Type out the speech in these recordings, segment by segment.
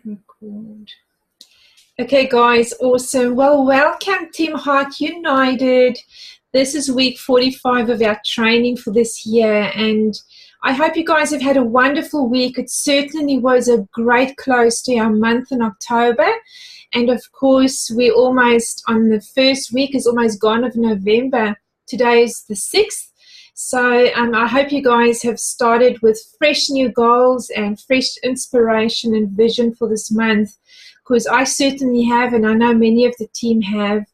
Record. Okay, guys, awesome. Well, welcome, Team Heart United. This is week 45 of our training for this year, and I hope you guys have had a wonderful week. It certainly was a great close to our month in October, and of course, we're almost on the first week, is almost gone of November. Today is the 6th. So I hope you guys have started with fresh new goals and fresh inspiration and vision for this month, because I certainly have, and I know many of the team have.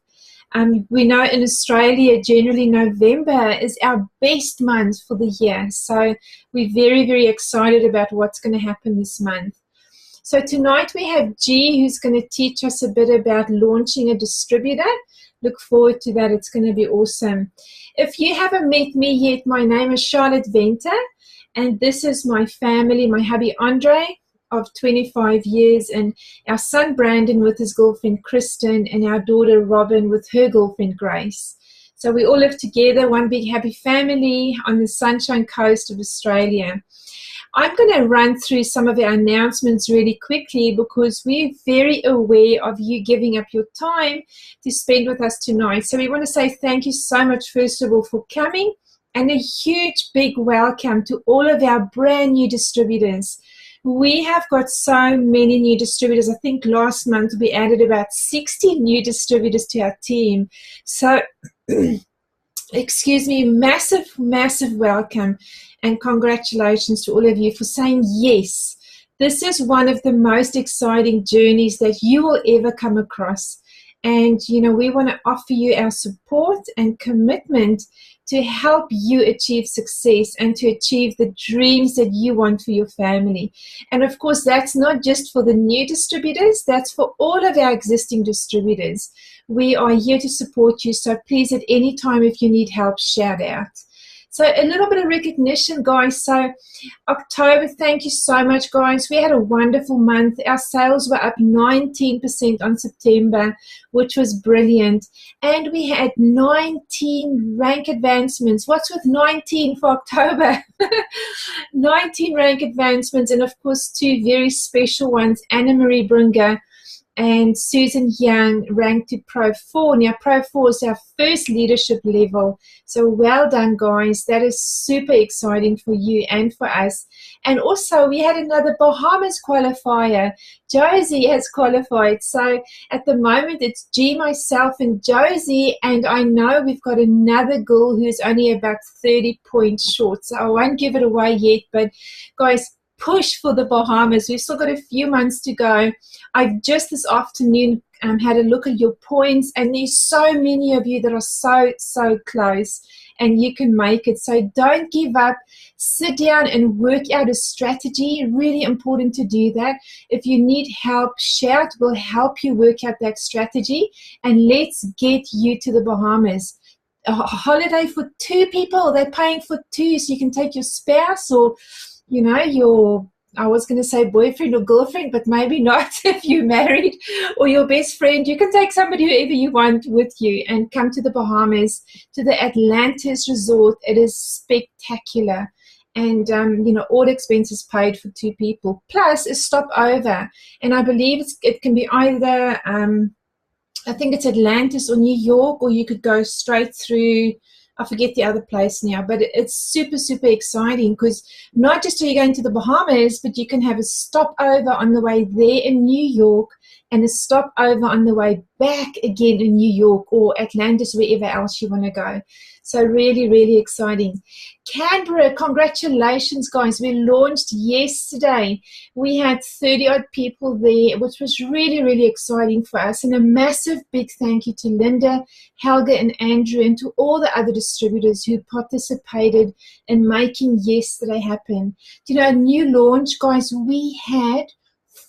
We know in Australia, generally November is our best month for the year. So we're very, very excited about what's going to happen this month. So tonight we have G, who's going to teach us a bit about launching a distributor. Look forward to that. It's going to be awesome. If you haven't met me yet, my name is Charlotte Venter, and this is my family, my hubby Andre of 25 years, and our son Brandon with his girlfriend Kristen, and our daughter Robin with her girlfriend Grace. So we all live together, one big happy family on the Sunshine Coast of Australia. I'm going to run through some of our announcements really quickly because we're very aware of you giving up your time to spend with us tonight. So we want to say thank you so much, first of all, for coming, and a huge big welcome to all of our brand new distributors. We have got so many new distributors. I think last month we added about 60 new distributors to our team. So excuse me, massive, massive welcome and congratulations to all of you for saying yes. This is one of the most exciting journeys that you will ever come across. And, you know, we want to offer you our support and commitment to help you achieve success and to achieve the dreams that you want for your family. And of course, that's not just for the new distributors, that's for all of our existing distributors. We are here to support you, so please at any time if you need help, shout out. So a little bit of recognition, guys. So October, thank you so much, guys. We had a wonderful month. Our sales were up 19% on September, which was brilliant. And we had 19 rank advancements. What's with 19 for October? 19 rank advancements, and of course, two very special ones, Anna Marie Bringer and Susan Young, ranked to Pro 4. Now, Pro 4 is our first leadership level. So well done, guys. That is super exciting for you and for us. And also, we had another Bahamas qualifier. Josie has qualified. So at the moment, it's G, myself, and Josie. And I know we've got another girl who's only about 30 points short. So I won't give it away yet. But, guys, push for the Bahamas. We've still got a few months to go. I've just this afternoon had a look at your points, and there's so many of you that are so close, and you can make it. So don't give up. Sit down and work out a strategy. Really important to do that. If you need help, shout. We'll help you work out that strategy, and let's get you to the Bahamas. A holiday for two people. They're paying for two, so you can take your spouse or, you know, your, I was going to say boyfriend or girlfriend, but maybe not if you're married, or your best friend. You can take somebody, whoever you want, with you and come to the Bahamas, to the Atlantis Resort. It is spectacular. And, you know, all expenses paid for two people, plus a stopover. And I believe it can be either, I think it's Atlantis or New York, or you could go straight through, I forget the other place now, but it's super, super exciting, because not just are you going to the Bahamas, but you can have a stopover on the way there in New York and a stopover on the way back again in New York or Atlantis, wherever else you want to go. So really, really exciting. Canberra, congratulations, guys. We launched yesterday. We had 30-odd people there, which was really, really exciting for us. And a massive big thank you to Linda, Helga, and Andrew, and to all the other distributors who participated in making yesterday happen. You know, a new launch, guys, we had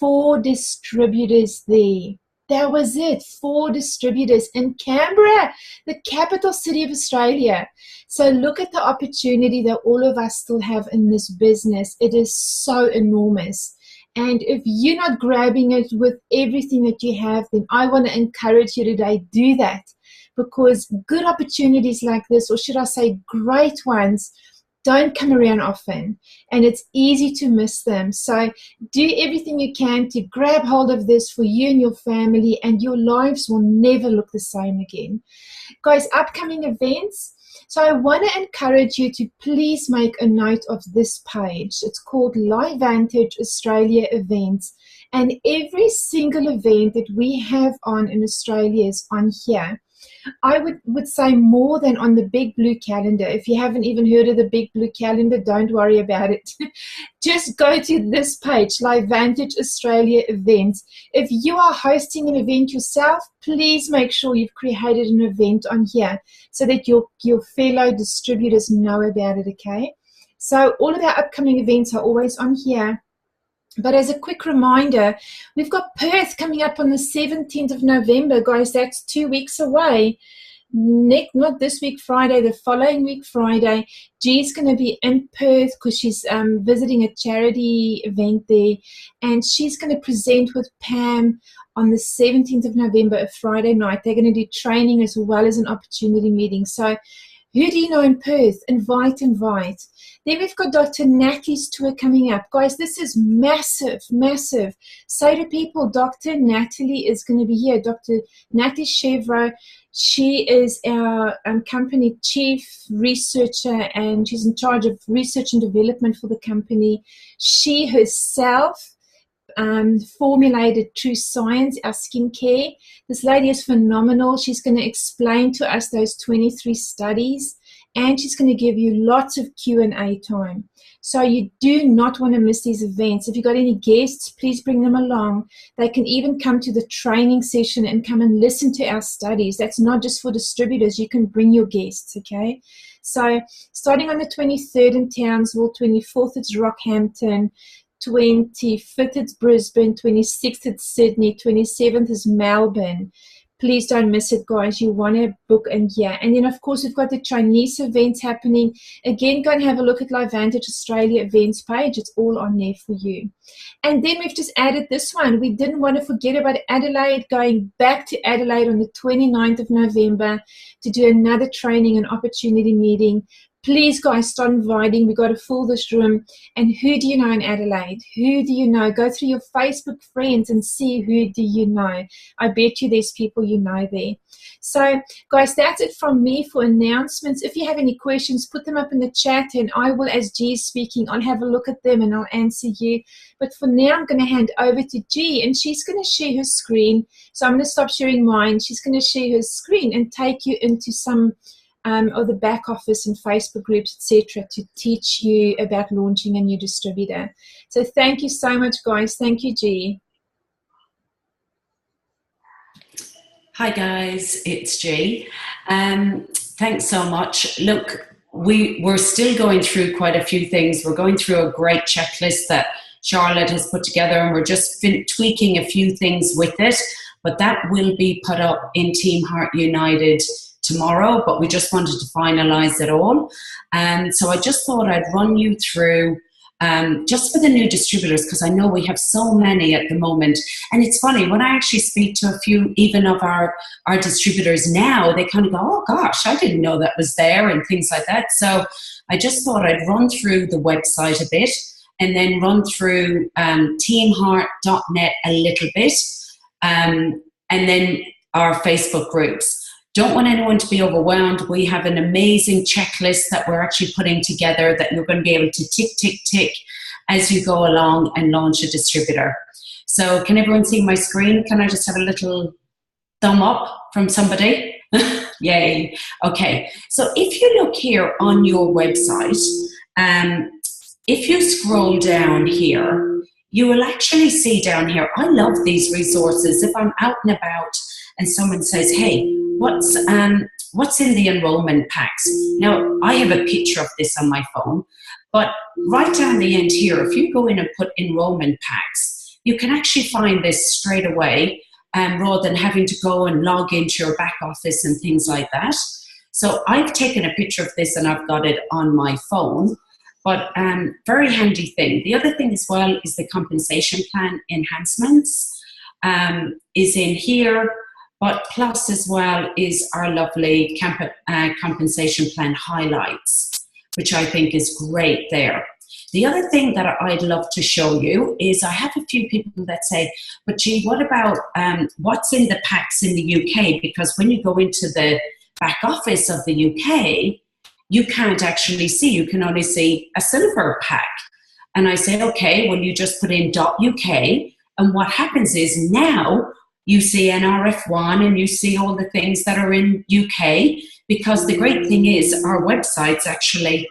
4 distributors there. That was it, 4 distributors in Canberra, the capital city of Australia. So look at the opportunity that all of us still have in this business. It is so enormous. And if you're not grabbing it with everything that you have, then I want to encourage you today, do that. Because good opportunities like this, or should I say great ones, don't come around often, and it's easy to miss them. So do everything you can to grab hold of this for you and your family, and your lives will never look the same again. Guys, upcoming events. So I want to encourage you to please make a note of this page. It's called LifeVantage Australia Events. And every single event that we have on in Australia is on here. I would say more than on the big blue calendar. If you haven't even heard of the big blue calendar, don't worry about it. Just go to this page, LifeVantage Australia Events. If you are hosting an event yourself, please make sure you've created an event on here so that your fellow distributors know about it, okay? So all of our upcoming events are always on here. But as a quick reminder, we've got Perth coming up on the 17th of November, guys. That's 2 weeks away. Not this week Friday, the following week Friday. G's going to be in Perth because she's visiting a charity event there. And she's going to present with Pam on the 17th of November, a Friday night. They're going to do training as well as an opportunity meeting. So who do you know in Perth? Invite. Then we've got Dr. Natalie's tour coming up. Guys, this is massive, massive. Say to people, Dr. Natalie is going to be here. Dr. Natalie Chevreau, she is our company chief researcher, and she's in charge of research and development for the company. She herself formulated tru-science, our skincare. This lady is phenomenal. She's going to explain to us those 23 studies, and she's going to give you lots of Q&A time. So you do not want to miss these events. If you've got any guests, please bring them along. They can even come to the training session and come and listen to our studies. That's not just for distributors. You can bring your guests, okay? So starting on the 23rd in Townsville, 24th it's Rockhampton, 25th it's Brisbane, 26th it's Sydney, 27th is Melbourne. Please don't miss it, guys. You want to book in here. And then, of course, we've got the Chinese events happening. Again, go and have a look at LifeVantage Australia events page. It's all on there for you. And then we've just added this one. We didn't want to forget about Adelaide, going back to Adelaide on the 29th of November to do another training and opportunity meeting. Please, guys, start inviting. We've got to fill this room. And who do you know in Adelaide? Who do you know? Go through your Facebook friends and see who do you know. I bet you there's people you know there. So, guys, that's it from me for announcements. If you have any questions, put them up in the chat, and I will, as G is speaking, I'll have a look at them and I'll answer you. But for now, I'm going to hand over to G, and she's going to share her screen. So I'm going to stop sharing mine. She's going to share her screen and take you into some or the back office and Facebook groups, etc., to teach you about launching a new distributor. So thank you so much, guys. Thank you, G. Hi, guys. It's G. Thanks so much. Look, we're still going through quite a few things. We're going through a great checklist that Charlotte has put together, and we're just tweaking a few things with it. But that will be put up in Team Heart United tomorrow, but we just wanted to finalize it all. So I just thought I'd run you through just for the new distributors, because I know we have so many at the moment. And it's funny, when I actually speak to a few even of our distributors now, they kind of go, oh gosh, I didn't know that was there, and things like that. So I just thought I'd run through the website a bit, and then run through teamheart.net a little bit, and then our Facebook groups. Don't want anyone to be overwhelmed. We have an amazing checklist that we're actually putting together that you're going to be able to tick, tick, tick as you go along and launch a distributor. So can everyone see my screen? Can I just have a little thumb up from somebody? Yay. Okay. So if you look here on your website, if you scroll down here, you will actually see down here, I love these resources. If I'm out and about and someone says, hey, what's in the enrollment packs? Now, I have a picture of this on my phone, but right down the end here, if you go in and put enrollment packs, you can actually find this straight away rather than having to go and log into your back office and things like that. So I've taken a picture of this and I've got it on my phone, but very handy thing. The other thing as well is the compensation plan enhancements is in here. But plus as well is our lovely compensation plan highlights, which I think is great there. The other thing that I'd love to show you is I have a few people that say, but gee, what about what's in the packs in the UK? Because when you go into the back office of the UK, you can't actually see, you can only see a silver pack. And I say, okay, well, you just put in .uk, and what happens is now you see an RF1 and you see all the things that are in UK, because the great thing is our websites actually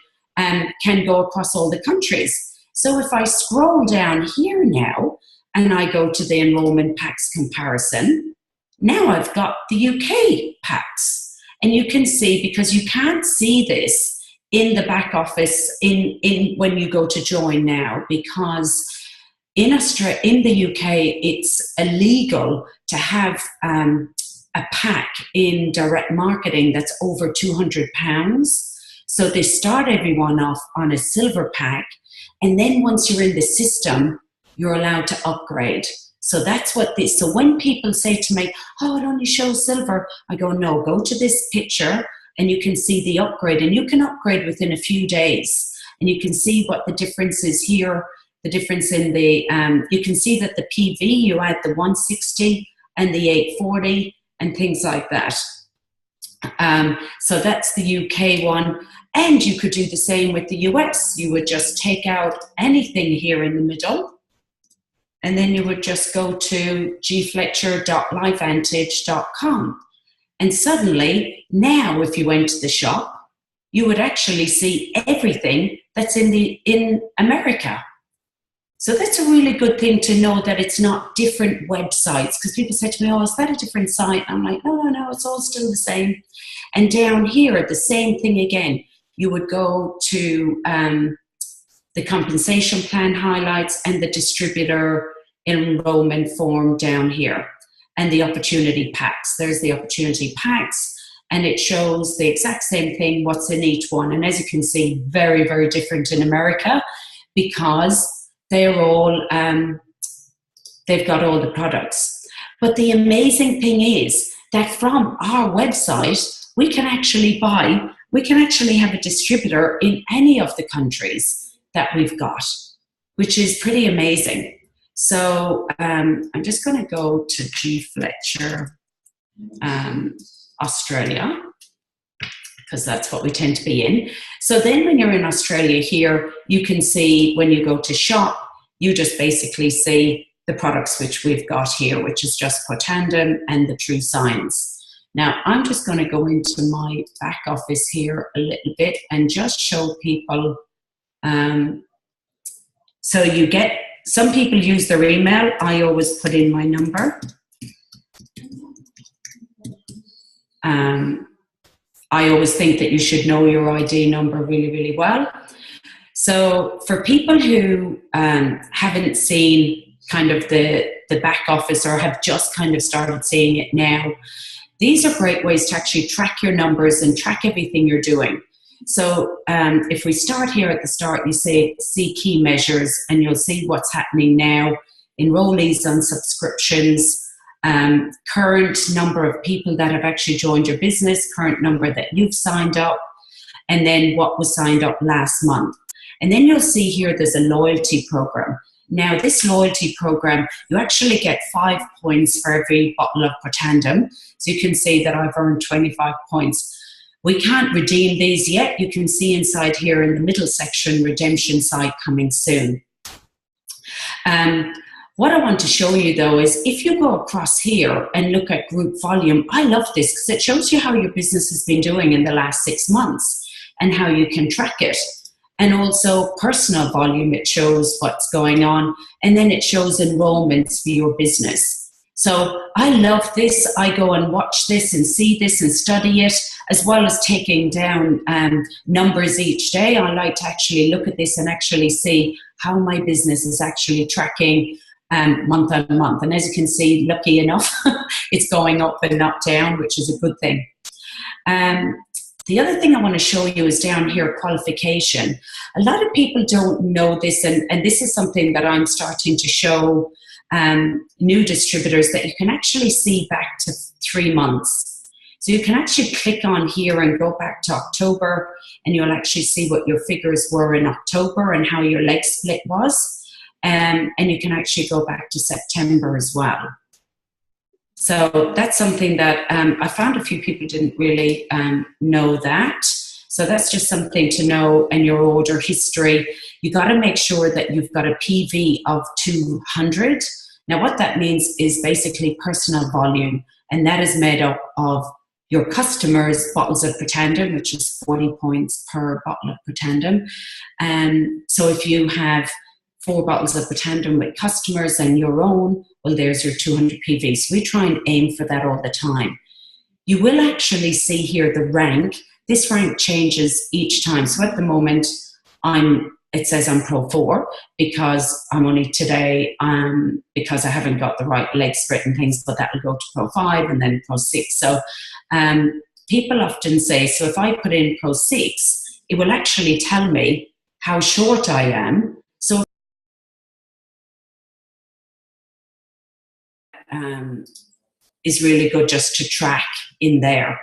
can go across all the countries. So if I scroll down here now and I go to the enrollment packs comparison, now I've got the UK packs. And you can see, because you can't see this in the back office in when you go to join now, because in Australia, in the UK, it's illegal to have a pack in direct marketing that's over £200. So they start everyone off on a silver pack, and then once you're in the system, you're allowed to upgrade. So that's what this, so when people say to me, oh, it only shows silver, I go, no, go to this picture and you can see the upgrade, and you can upgrade within a few days, and you can see what the difference is here, the difference in the, you can see that the PV, you add the 160 and the 840 and things like that. So that's the UK one. And you could do the same with the US. You would just take out anything here in the middle, and then you would just go to gfletcher.lifevantage.com. And suddenly, now if you went to the shop, you would actually see everything that's in America. So that's a really good thing to know, that it's not different websites, because people say to me, oh, is that a different site? I'm like, no, it's all still the same. And down here, the same thing again. You would go to the compensation plan highlights and the distributor enrollment form down here, and the opportunity packs. There's the opportunity packs, and it shows the exact same thing, what's in each one. And as you can see, very, very different in America, because they're all, they've got all the products. But the amazing thing is that from our website, we can actually have a distributor in any of the countries that we've got, which is pretty amazing. So I'm just going to go to G Fletcher Australia, because that's what we tend to be in. So then when you're in Australia here, you can see when you go to shop, you just basically see the products which we've got here, which is just Potandem and the tru-science. Now, I'm just going to go into my back office here a little bit and just show people. So you get, some people use their email. I always put in my number. I always think that you should know your ID number really, really well. So for people who haven't seen kind of the back office, or have just kind of started seeing it now, these are great ways to actually track your numbers and track everything you're doing. So if we start here at the start, you see key measures, and you'll see what's happening now, enrollees on subscriptions, current number of people that have actually joined your business, current number that you've signed up, and then what was signed up last month. And then you'll see here there's a loyalty program. Now, this loyalty program, you actually get 5 points for every bottle of Potandem. So you can see that I've earned 25 points. We can't redeem these yet. You can see inside here in the middle section, redemption site coming soon. What I want to show you though is if you go across here and look at group volume, I love this because it shows you how your business has been doing in the last 6 months and how you can track it. And also personal volume, it shows what's going on, and then it shows enrollments for your business. So I love this. I go and watch this and see this and study it, as well as taking down numbers each day. I like to actually look at this and actually see how my business is actually tracking month on month. And as you can see, lucky enough, it's going up and not down, which is a good thing. The other thing I want to show you is down here, qualification. A lot of people don't know this, and this is something that I'm starting to show new distributors, that you can actually see back to 3 months. So you can actually click on here and go back to October, and you'll actually see what your figures were in October and how your leg split was. And you can actually go back to September as well. So that's something that I found a few people didn't really know that. So that's just something to know in your order history. You got to make sure that you've got a PV of 200. Now what that means is basically personal volume, and that is made up of your customers' bottles of Pretendum, which is 40 points per bottle of Pretendum. So if you have 4 bottles of Pretendum with customers and your own, well, there's your 200 PV. So we try and aim for that all the time. You will actually see here the rank. This rank changes each time. So at the moment, it says I'm Pro 4 because I'm only today, because I haven't got the right leg split and things, but that will go to Pro 5 and then Pro 6. So people often say, so if I put in Pro 6, it will actually tell me how short I am. So is really good just to track in there.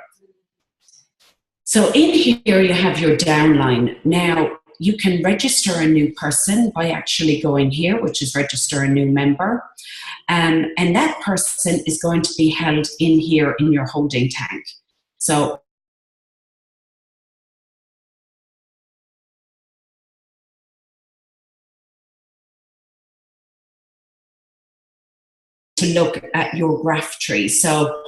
So in here you have your downline. Now you can register a new person by actually going here, which is register a new member. And that person is going to be held in here in your holding tank. So to look at your graph tree. So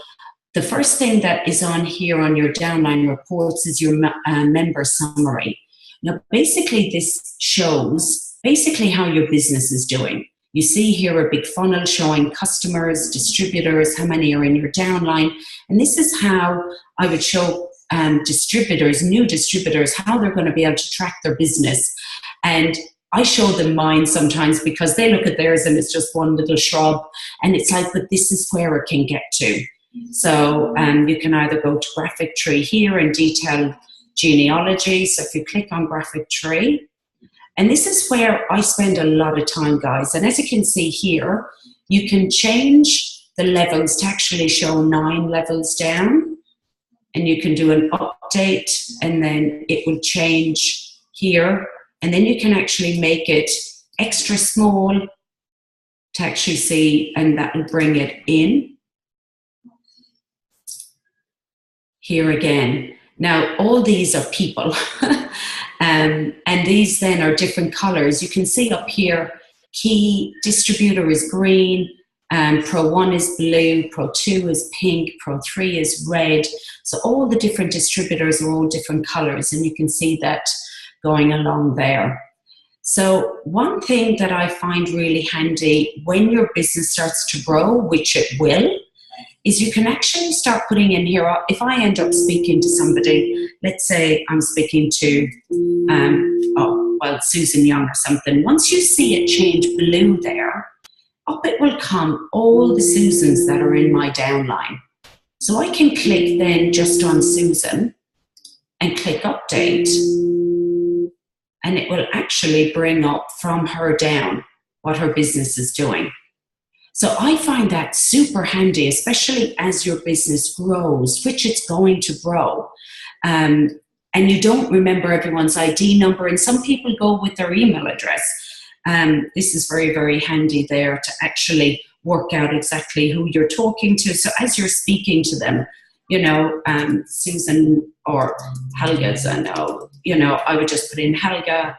the first thing that is on here on your downline reports is your member summary. Now, basically, this shows basically how your business is doing. You see here a big funnel showing customers, distributors, how many are in your downline. And this is how I would show distributors, new distributors, how they're going to be able to track their business. And I show them mine sometimes because they look at theirs and it's just one little shrub. And it's like, but this is where it can get to. So you can either go to graphic tree here and detail genealogy. So if you click on graphic tree, and this is where I spend a lot of time, guys. And as you can see here, you can change the levels to actually show 9 levels down. And you can do an update and then it will change here. And then you can actually make it extra small to actually see, and that will bring it in. Here again. Now, all these are people. And these then are different colors. You can see up here, key distributor is green, Pro 1 is blue, Pro 2 is pink, Pro 3 is red. So all the different distributors are all different colors, and you can see that going along there. So one thing that I find really handy when your business starts to grow, which it will, is you can actually start putting in here, if I end up speaking to somebody, let's say I'm speaking to, Susan Young or something. Once you see it change blue there, up it will come all the Susans that are in my downline. So I can click then just on Susan and click update. And it will actually bring up from her down what her business is doing. So I find that super handy, especially as your business grows, which it's going to grow. And you don't remember everyone's ID number, and some people go with their email address. This is very, very handy there to actually work out exactly who you're talking to. So as you're speaking to them, you know, Susan or Helga's, I know, you know, I would just put in Helga,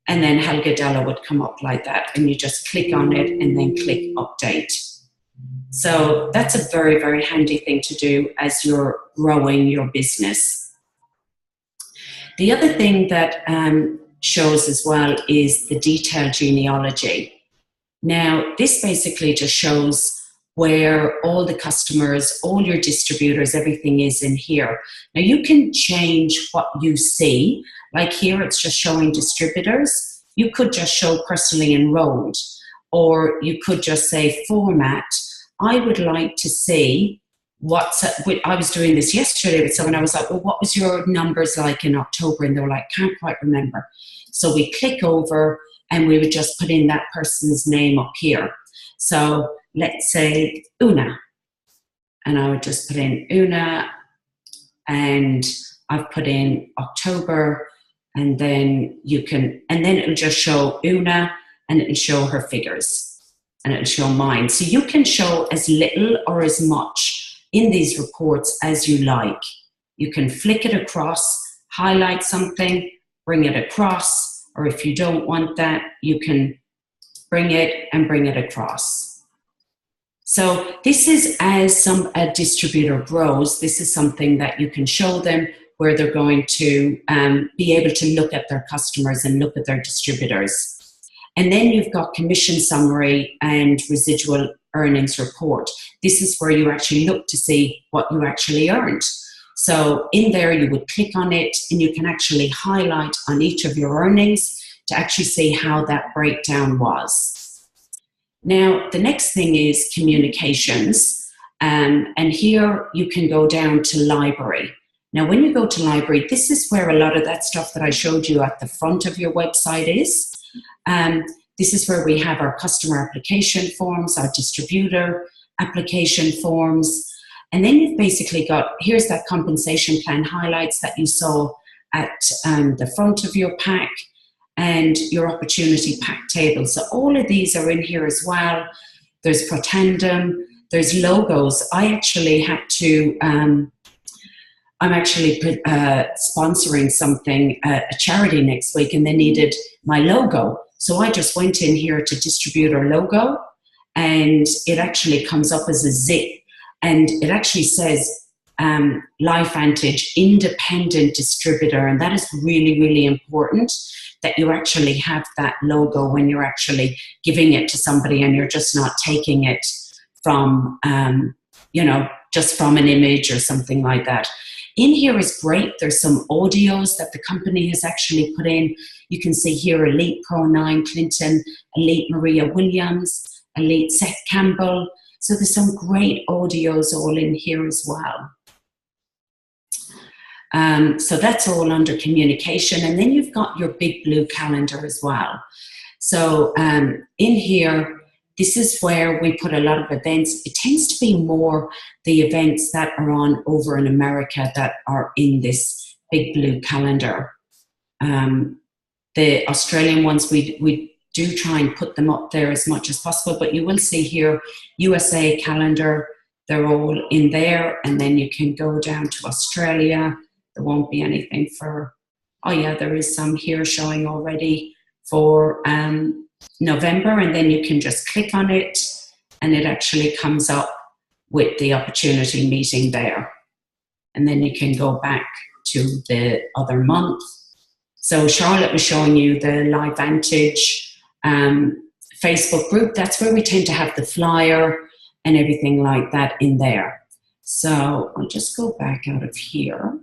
and then Helga Della would come up like that, and you just click on it and then click update. So that's a very, very handy thing to do as you're growing your business. The other thing that shows as well is the detailed genealogy. Now, this basically just shows where all the customers, all your distributors, everything is in here. Now, you can change what you see. Like here, it's just showing distributors. You could just show personally enrolled, or you could just say format. I would like to see I was doing this yesterday with someone. I was like, well, what was your numbers like in October? And they were like, can't quite remember. So we click over and we would just put in that person's name up here. So let's say Una. and I would just put in Una, and I've put in October, and then it'll just show Una, and it'll show her figures, and it'll show mine. So you can show as little or as much in these reports as you like. You can flick it across, highlight something, bring it across, or if you don't want that, you can bring it across. So this is, as a distributor grows, this is something that you can show them, where they're going to be able to look at their customers and look at their distributors. And then you've got commission summary and residual earnings report. This is where you actually look to see what you actually earned. So in there you would click on it, and you can actually highlight on each of your earnings to actually see how that breakdown was. Now, the next thing is communications, and here you can go down to library. Now, when you go to library, this is where a lot of that stuff that I showed you at the front of your website is. This is where we have our customer application forms, our distributor application forms, and then you've basically got, here's that compensation plan highlights that you saw at the front of your pack, and your opportunity pack table. So all of these are in here as well. There's Protandem, there's logos. I actually had to, I'm actually sponsoring something, a charity next week, and they needed my logo. So I just went in here to distributor logo, and it actually comes up as a zip, and it actually says LifeVantage independent distributor, and that is really, really important, that you actually have that logo when you're actually giving it to somebody, and you're just not taking it from, just from an image or something like that. In here is great. There's some audios that the company has actually put in. You can see here Elite Pro 9 Clinton, Elite Maria Williams, Elite Seth Campbell. So there's some great audios all in here as well. So that's all under communication. And then you've got your big blue calendar as well. So in here, this is where we put a lot of events. It tends to be more the events that are on over in America that are in this big blue calendar. The Australian ones, we do try and put them up there as much as possible, but you will see here USA calendar, they're all in there. And then you can go down to Australia. There won't be anything for, oh yeah, there is some here showing already for November, and then you can just click on it and it actually comes up with the opportunity meeting there. And then you can go back to the other month. So Charlotte was showing you the LifeVantage Facebook group. That's where we tend to have the flyer and everything like that in there. So I'll just go back out of here.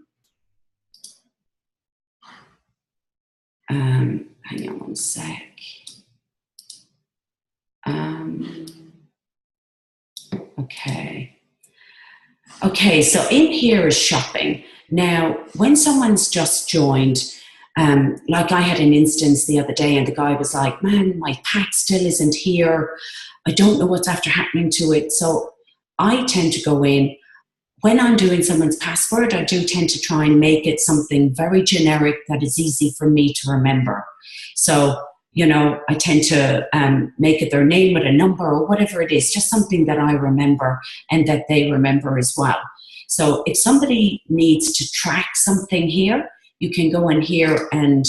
Hang on one sec. Okay, so in here is shopping. Now, when someone's just joined, like I had an instance the other day, and the guy was like, man, my pack still isn't here. I don't know what's after happening to it. So I tend to go in. When I'm doing someone's password, I do tend to try and make it something very generic that is easy for me to remember. So, you know, I tend to make it their name with a number or whatever it is, just something that I remember and that they remember as well. So if somebody needs to track something here, you can go in here and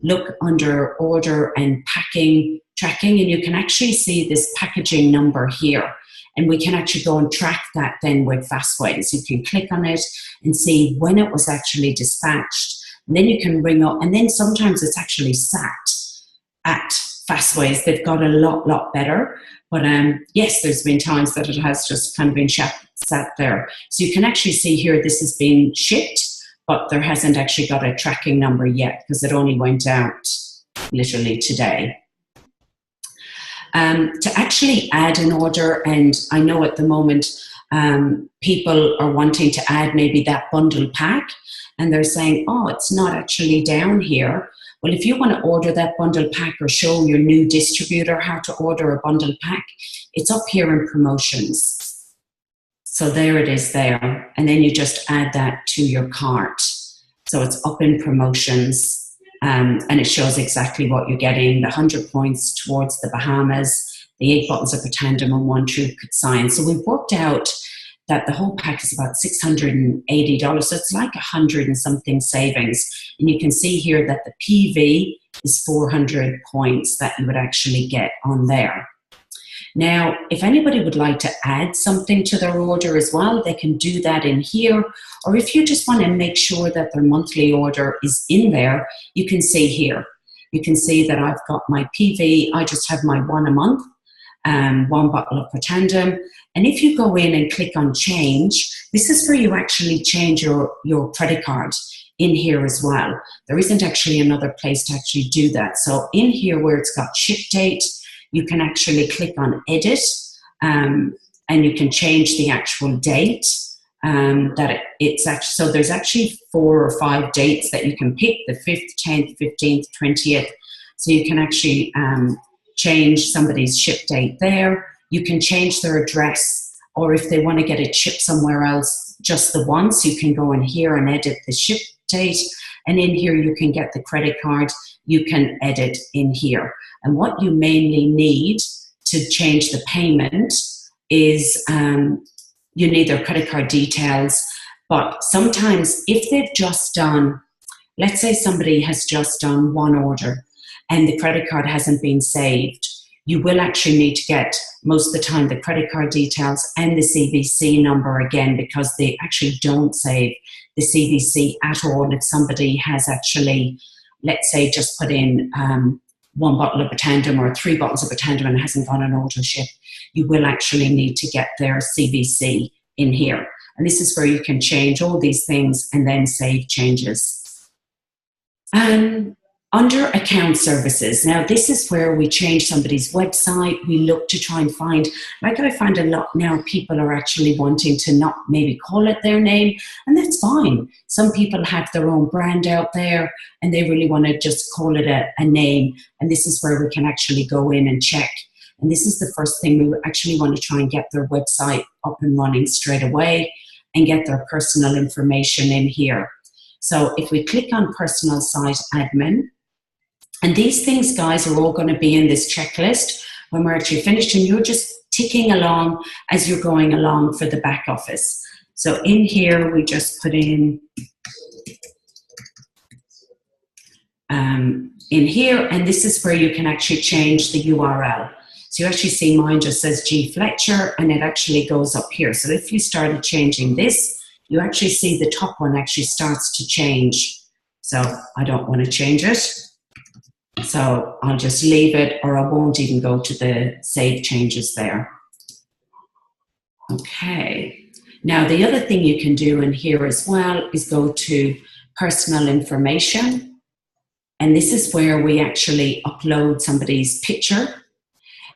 look under order and packing, tracking, and you can actually see this packaging number here. And we can actually go and track that then with Fastways. You can click on it and see when it was actually dispatched. And then you can ring up, and then sometimes it's actually sat at Fastways. They've got a lot better. But yes, there's been times that it has just kind of been sat there. So you can actually see here this has been shipped, but there hasn't actually got a tracking number yet because it only went out literally today. To actually add an order, and I know at the moment people are wanting to add maybe that bundle pack, and they're saying, oh, it's not actually down here. Well, if you want to order that bundle pack or show your new distributor how to order a bundle pack, it's up here in promotions. So there it is there. And then you just add that to your cart. So it's up in promotions, and it shows exactly what you're getting, the 100 points towards the Bahamas, the 8 bottles of Pretendum and 1 tru-science. So we've worked out that the whole pack is about $680. So it's like 100 and something savings. And you can see here that the PV is 400 points that you would actually get on there. Now, if anybody would like to add something to their order as well, they can do that in here. Or if you just want to make sure that their monthly order is in there, you can see here. You can see that I've got my PV. I just have my 1 a month, 1 bottle of Pretendum. And if you go in and click on change, this is where you actually change your credit card in here as well. There isn't actually another place to actually do that. So in here where it's got ship date, you can actually click on edit, and you can change the actual date it's actually, so there's actually 4 or 5 dates that you can pick, the 5th, 10th, 15th, 20th. So you can actually change somebody's ship date there. You can change their address, or if they want to get it shipped somewhere else just the once, you can go in here and edit the ship date. And in here you can get the credit card. You can edit in here. And what you mainly need to change the payment is you need their credit card details. But sometimes if they've just done, let's say somebody has just done 1 order and the credit card hasn't been saved, you will actually need to get, most of the time, the credit card details and the CVC number again, because they actually don't save the CVC at all if somebody has actually, let's say, just put in 1 bottle of Pretendum or 3 bottles of Pretendum and hasn't got an auto ship. You will actually need to get their CVC in here. And this is where you can change all these things and then save changes. Under account services, now this is where we change somebody's website. We look to try and find, like I find a lot now, people are actually wanting to not maybe call it their name, and that's fine. Some people have their own brand out there and they really want to just call it a name, and this is where we can actually go in and check. And this is the first thing, we actually want to try and get their website up and running straight away and get their personal information in here. So if we click on personal site admin, and these things, guys, are all going to be in this checklist when we're actually finished, and you're just ticking along as you're going along for the back office. So in here, we just put in here, and this is where you can actually change the URL. So you actually see mine just says G Fletcher, and it actually goes up here. So if you started changing this, you actually see the top one actually starts to change. So I don't want to change it. So I'll just leave it, or I won't even go to the save changes there. Okay. Now the other thing you can do in here as well is go to personal information. And this is where we actually upload somebody's picture.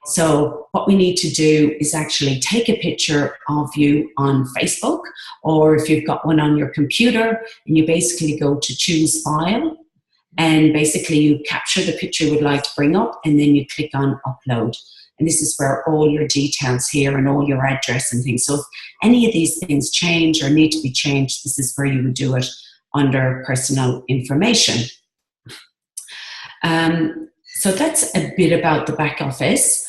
So what we need to do is actually take a picture of you on Facebook, or if you've got one on your computer, and you basically go to choose file. And basically you capture the picture you would like to bring up, and then you click on upload. And this is where all your details here and all your address and things. So if any of these things change or need to be changed, this is where you would do it under personal information. So that's a bit about the back office.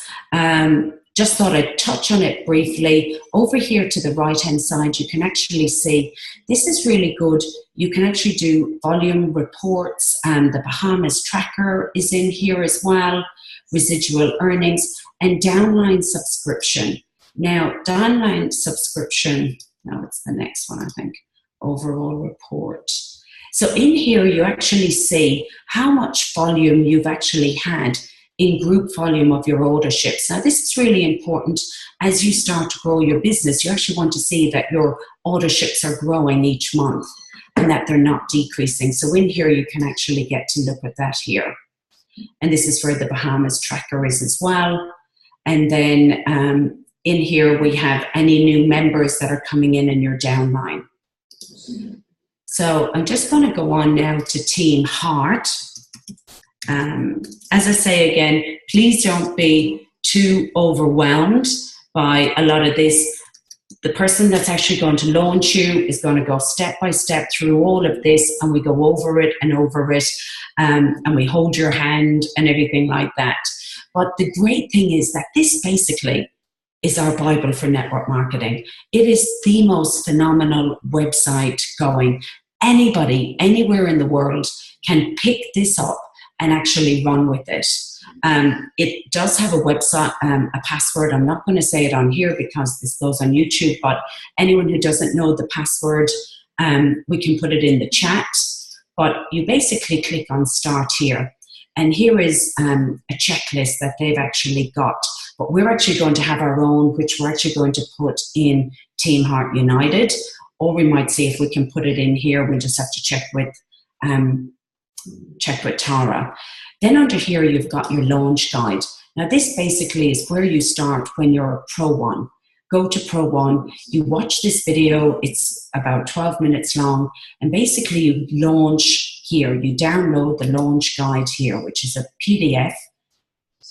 Just thought I'd touch on it briefly. Over here to the right-hand side, you can actually see, this is really good. You can actually do volume reports, and the Bahamas tracker is in here as well, residual earnings, and downline subscription. Now, downline subscription, no, it's the next one, I think, overall report. So in here, you actually see how much volume you've actually had in group volume of your order ships. Now, this is really important as you start to grow your business. You actually want to see that your order ships are growing each month and that they're not decreasing. So in here, you can actually get to look at that here. And this is where the Bahamas tracker is as well. And then in here, we have any new members that are coming in your downline. So I'm just going to go on now to Team Heart. As I say again, please don't be too overwhelmed by a lot of this. the person that's actually going to launch you is going to go step by step through all of this, and we go over it and over it, and we hold your hand and everything like that. But the great thing is that this basically is our Bible for network marketing. It is the most phenomenal website going. Anybody, anywhere in the world can pick this up and actually run with it. It does have a website, a password. I'm not going to say it on here because this goes on YouTube, but anyone who doesn't know the password, we can put it in the chat. But you basically click on start here. And here is a checklist that they've actually got. But we're actually going to have our own, which we're actually going to put in Team Heart United. Or we might see if we can put it in here. We'll just have to check with Tara. Then under here, you've got your launch guide. Now, this basically is where you start when you're a Pro 1. Go to Pro 1, you watch this video, it's about 12 minutes long, and basically you launch here. You download the launch guide here, which is a PDF,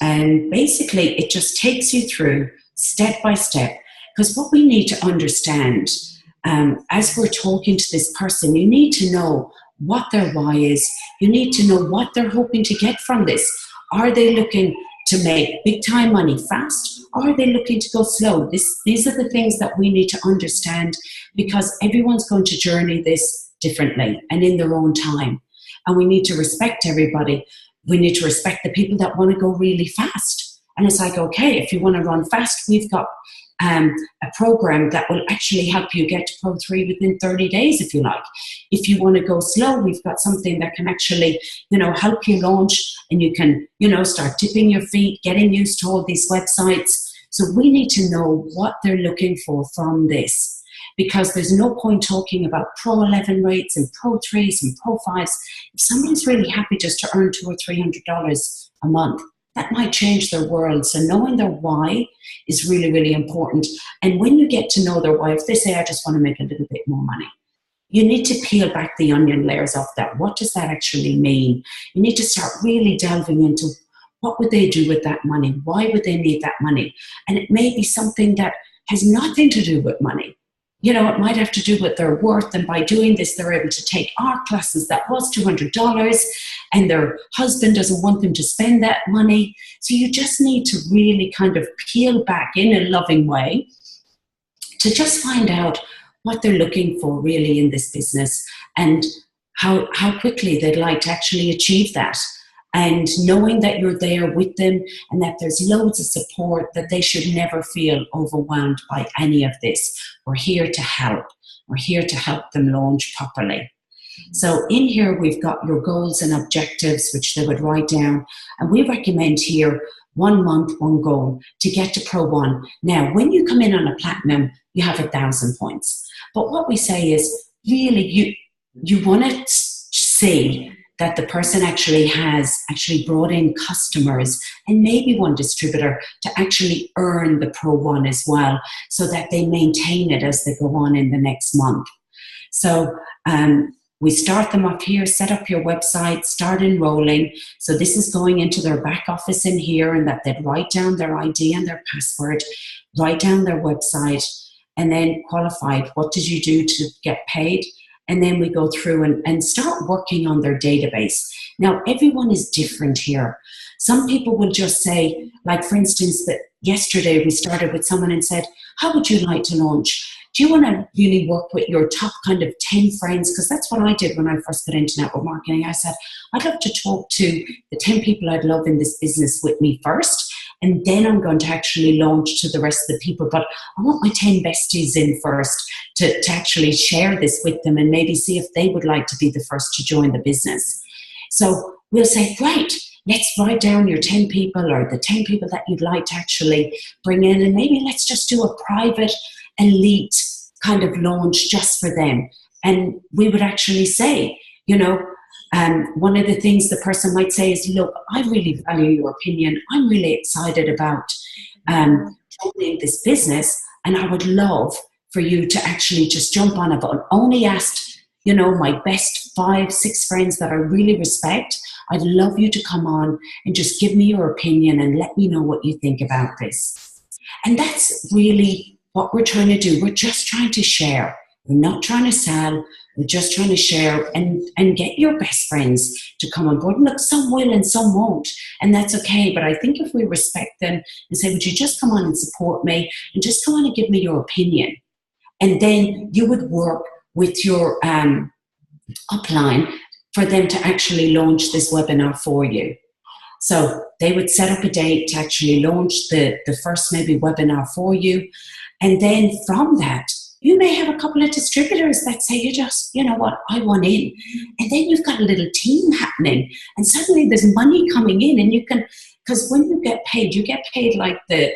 and basically it just takes you through step by step, because what we need to understand, as we're talking to this person, you need to know what their why is. You need to know what they're hoping to get from this. Are they looking to make big time money fast? Or are they looking to go slow? These are the things that we need to understand, because everyone's going to journey this differently and in their own time. And we need to respect everybody. We need to respect the people that want to go really fast. And it's like, okay, if you want to run fast, we've got a program that will actually help you get to Pro 3 within 30 days, if you like. If you want to go slow, we've got something that can actually, help you launch, and you can, start dipping your feet, getting used to all these websites. So we need to know what they're looking for from this, because there's no point talking about Pro 11 rates and Pro 3s and Pro 5s. If somebody's really happy just to earn $200 or $300 a month, that might change their world. So knowing their why is really, really important. And when you get to know their why, if they say, I just want to make a little bit more money, you need to peel back the onion layers of that. What does that actually mean? You need to start really delving into what would they do with that money? Why would they need that money? And it may be something that has nothing to do with money. It might have to do with their worth, and by doing this, they're able to take art classes that was $200, and their husband doesn't want them to spend that money. So you just need to really kind of peel back in a loving way to just find out what they're looking for really in this business, and how quickly they'd like to actually achieve that. And knowing that you're there with them and that there's loads of support, that they should never feel overwhelmed by any of this. We're here to help. We're here to help them launch properly. So in here, we've got your goals and objectives, which they would write down. And we recommend here 1 month, 1 goal to get to Pro 1. Now, when you come in on a platinum, you have 1,000 points. But what we say is really you want to see that the person has brought in customers and maybe one distributor to actually earn the Pro 1 as well, so that they maintain it as they go on in the next month. So we start them up here, set up your website, start enrolling. So this is going into their back office in here, and that they'd write down their ID and their password, write down their website, and then qualified. What did you do to get paid? And then we go through and start working on their database. Now, everyone is different here. Some people will just say, like for instance, that yesterday we started with someone and said, how would you like to launch? Do you want to really work with your top kind of 10 friends? Because that's what I did when I first got into network marketing. I said, I'd love to talk to the 10 people I'd love in this business with me first. And then I'm going to actually launch to the rest of the people. But I want my 10 besties in first to actually share this with them, and maybe see if they would like to be the first to join the business. So we'll say, great, let's write down your 10 people, or the 10 people that you'd like to actually bring in. And maybe let's just do a private elite kind of launch just for them. And we would actually say, one of the things the person might say is, look, I really value your opinion. I'm really excited about joining this business, and I would love for you to actually just jump on it. But only asked, my best 5, 6 friends that I really respect. I'd love you to come on and just give me your opinion and let me know what you think about this. And that's really what we're trying to do, we're just trying to share. We're not trying to sell. We're just trying to share and get your best friends to come on board. And look, some will and some won't, and that's okay. But I think if we respect them and say, would you just come on and support me and just come on and give me your opinion? And then you would work with your upline for them to actually launch this webinar for you. So they would set up a date to actually launch the first maybe webinar for you. And then from that, you may have a couple of distributors that say, you know what, I want in. And then you've got a little team happening. And suddenly there's money coming in. And you can, because when you get paid like the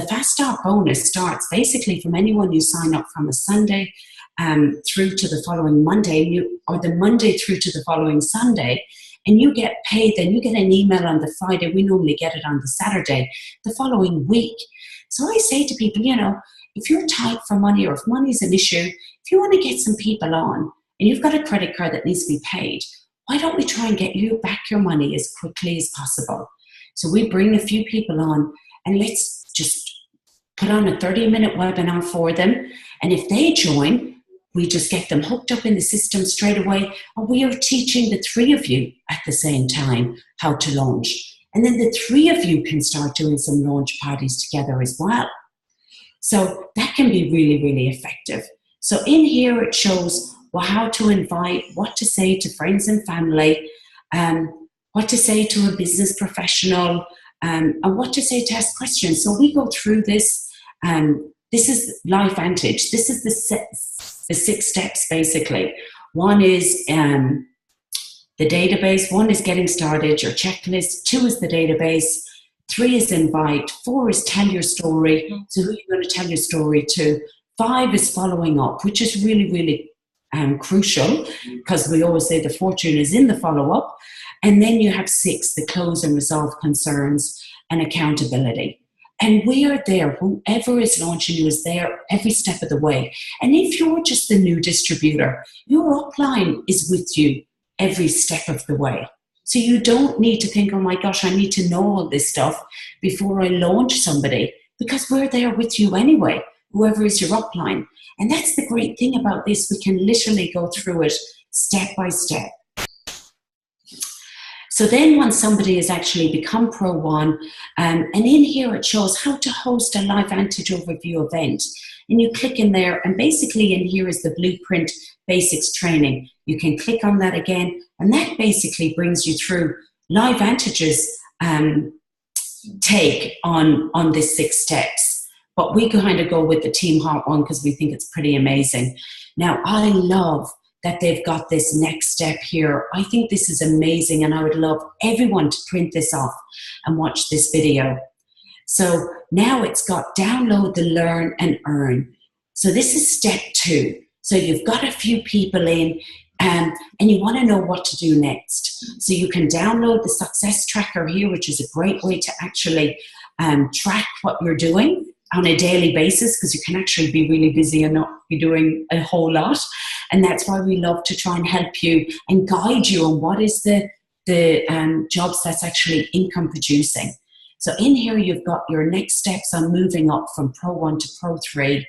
Fast Start bonus starts basically from anyone you sign up from a Sunday through to the following Monday, or the Monday through to the following Sunday. And you get paid, then you get an email on the Friday. We normally get it on the Saturday, the following week. So I say to people, if you're tight for money, or if money's an issue, if you want to get some people on and you've got a credit card that needs to be paid, why don't we try and get you back your money as quickly as possible? So we bring a few people on and let's just put on a 30-minute webinar for them. And if they join, we just get them hooked up in the system straight away. And we are teaching the three of you at the same time how to launch. And then the three of you can start doing some launch parties together as well. So that can be really, really effective. So in here it shows how to invite, what to say to friends and family, what to say to a business professional, and what to say to ask questions. So we go through this. This is LifeVantage. This is the 6 steps basically. One is the database. 1 is getting started, your checklist. 2 is the database. 3 is invite. 4 is tell your story. So who are you going to tell your story to? 5 is following up, which is really, really crucial, because we always say the fortune is in the follow-up. And then you have 6, the close and resolve concerns and accountability. And we are there. Whoever is launching you is there every step of the way. And if you're just the new distributor, your upline is with you every step of the way. So you don't need to think, oh my gosh, I need to know all this stuff before I launch somebody, because we're there with you anyway, whoever is your upline. And that's the great thing about this. We can literally go through it step by step. So then once somebody has actually become Pro 1, and in here it shows how to host a LifeVantage overview event. And you click in there, and basically in here is the Blueprint Basics training. You can click on that again, and that basically brings you through LifeVantage's take on this 6 steps. But we kind of go with the Team Heart one because we think it's pretty amazing. Now, I love that they've got this next step here. I think this is amazing, and I would love everyone to print this off and watch this video. So now it's got download the learn and earn. So this is step 2. So you've got a few people in, and you want to know what to do next. So you can download the success tracker here, which is a great way to actually track what you're doing on a daily basis, because you can actually be really busy and not be doing a whole lot. And that's why we love to try and help you and guide you on what is the jobs that's actually income producing. So in here, you've got your next steps on moving up from Pro 1 to Pro 3,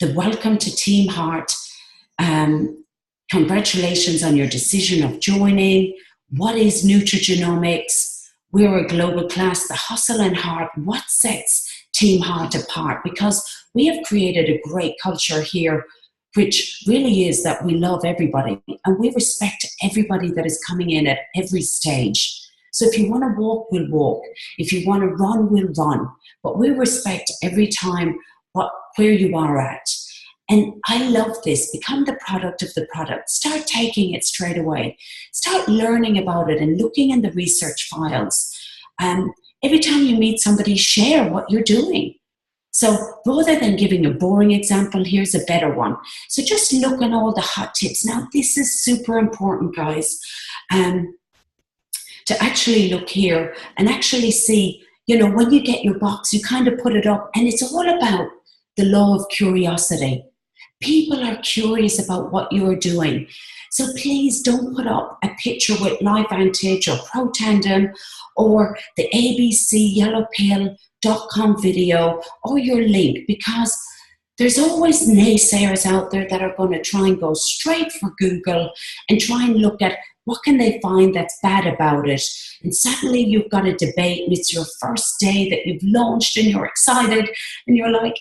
the welcome to Team Heart, congratulations on your decision of joining, what is nutrigenomics, we're a global class, the hustle and heart, what sets Team Heart apart, because we have created a great culture here, which really is that we love everybody and we respect everybody that is coming in at every stage. So if you want to walk, we'll walk. If you want to run, we'll run. But we respect every time where you are at. And I love this. Become the product of the product. Start taking it straight away. Start learning about it and looking in the research files. Every time you meet somebody, share what you're doing. So rather than giving a boring example, here's a better one. So just look at all the hot tips. Now, this is super important, guys, to actually look here and actually see, when you get your box, you kind of put it up, and it's all about the law of curiosity. People are curious about what you're doing. So please don't put up a picture with LifeVantage or Pro Tandem or the ABC yellow pill. .com video or your link, because there's always naysayers out there that are going to try and go straight for Google and try and look at what can they find that's bad about it. And suddenly you've got a debate and it's your first day that you've launched and you're excited and you're like,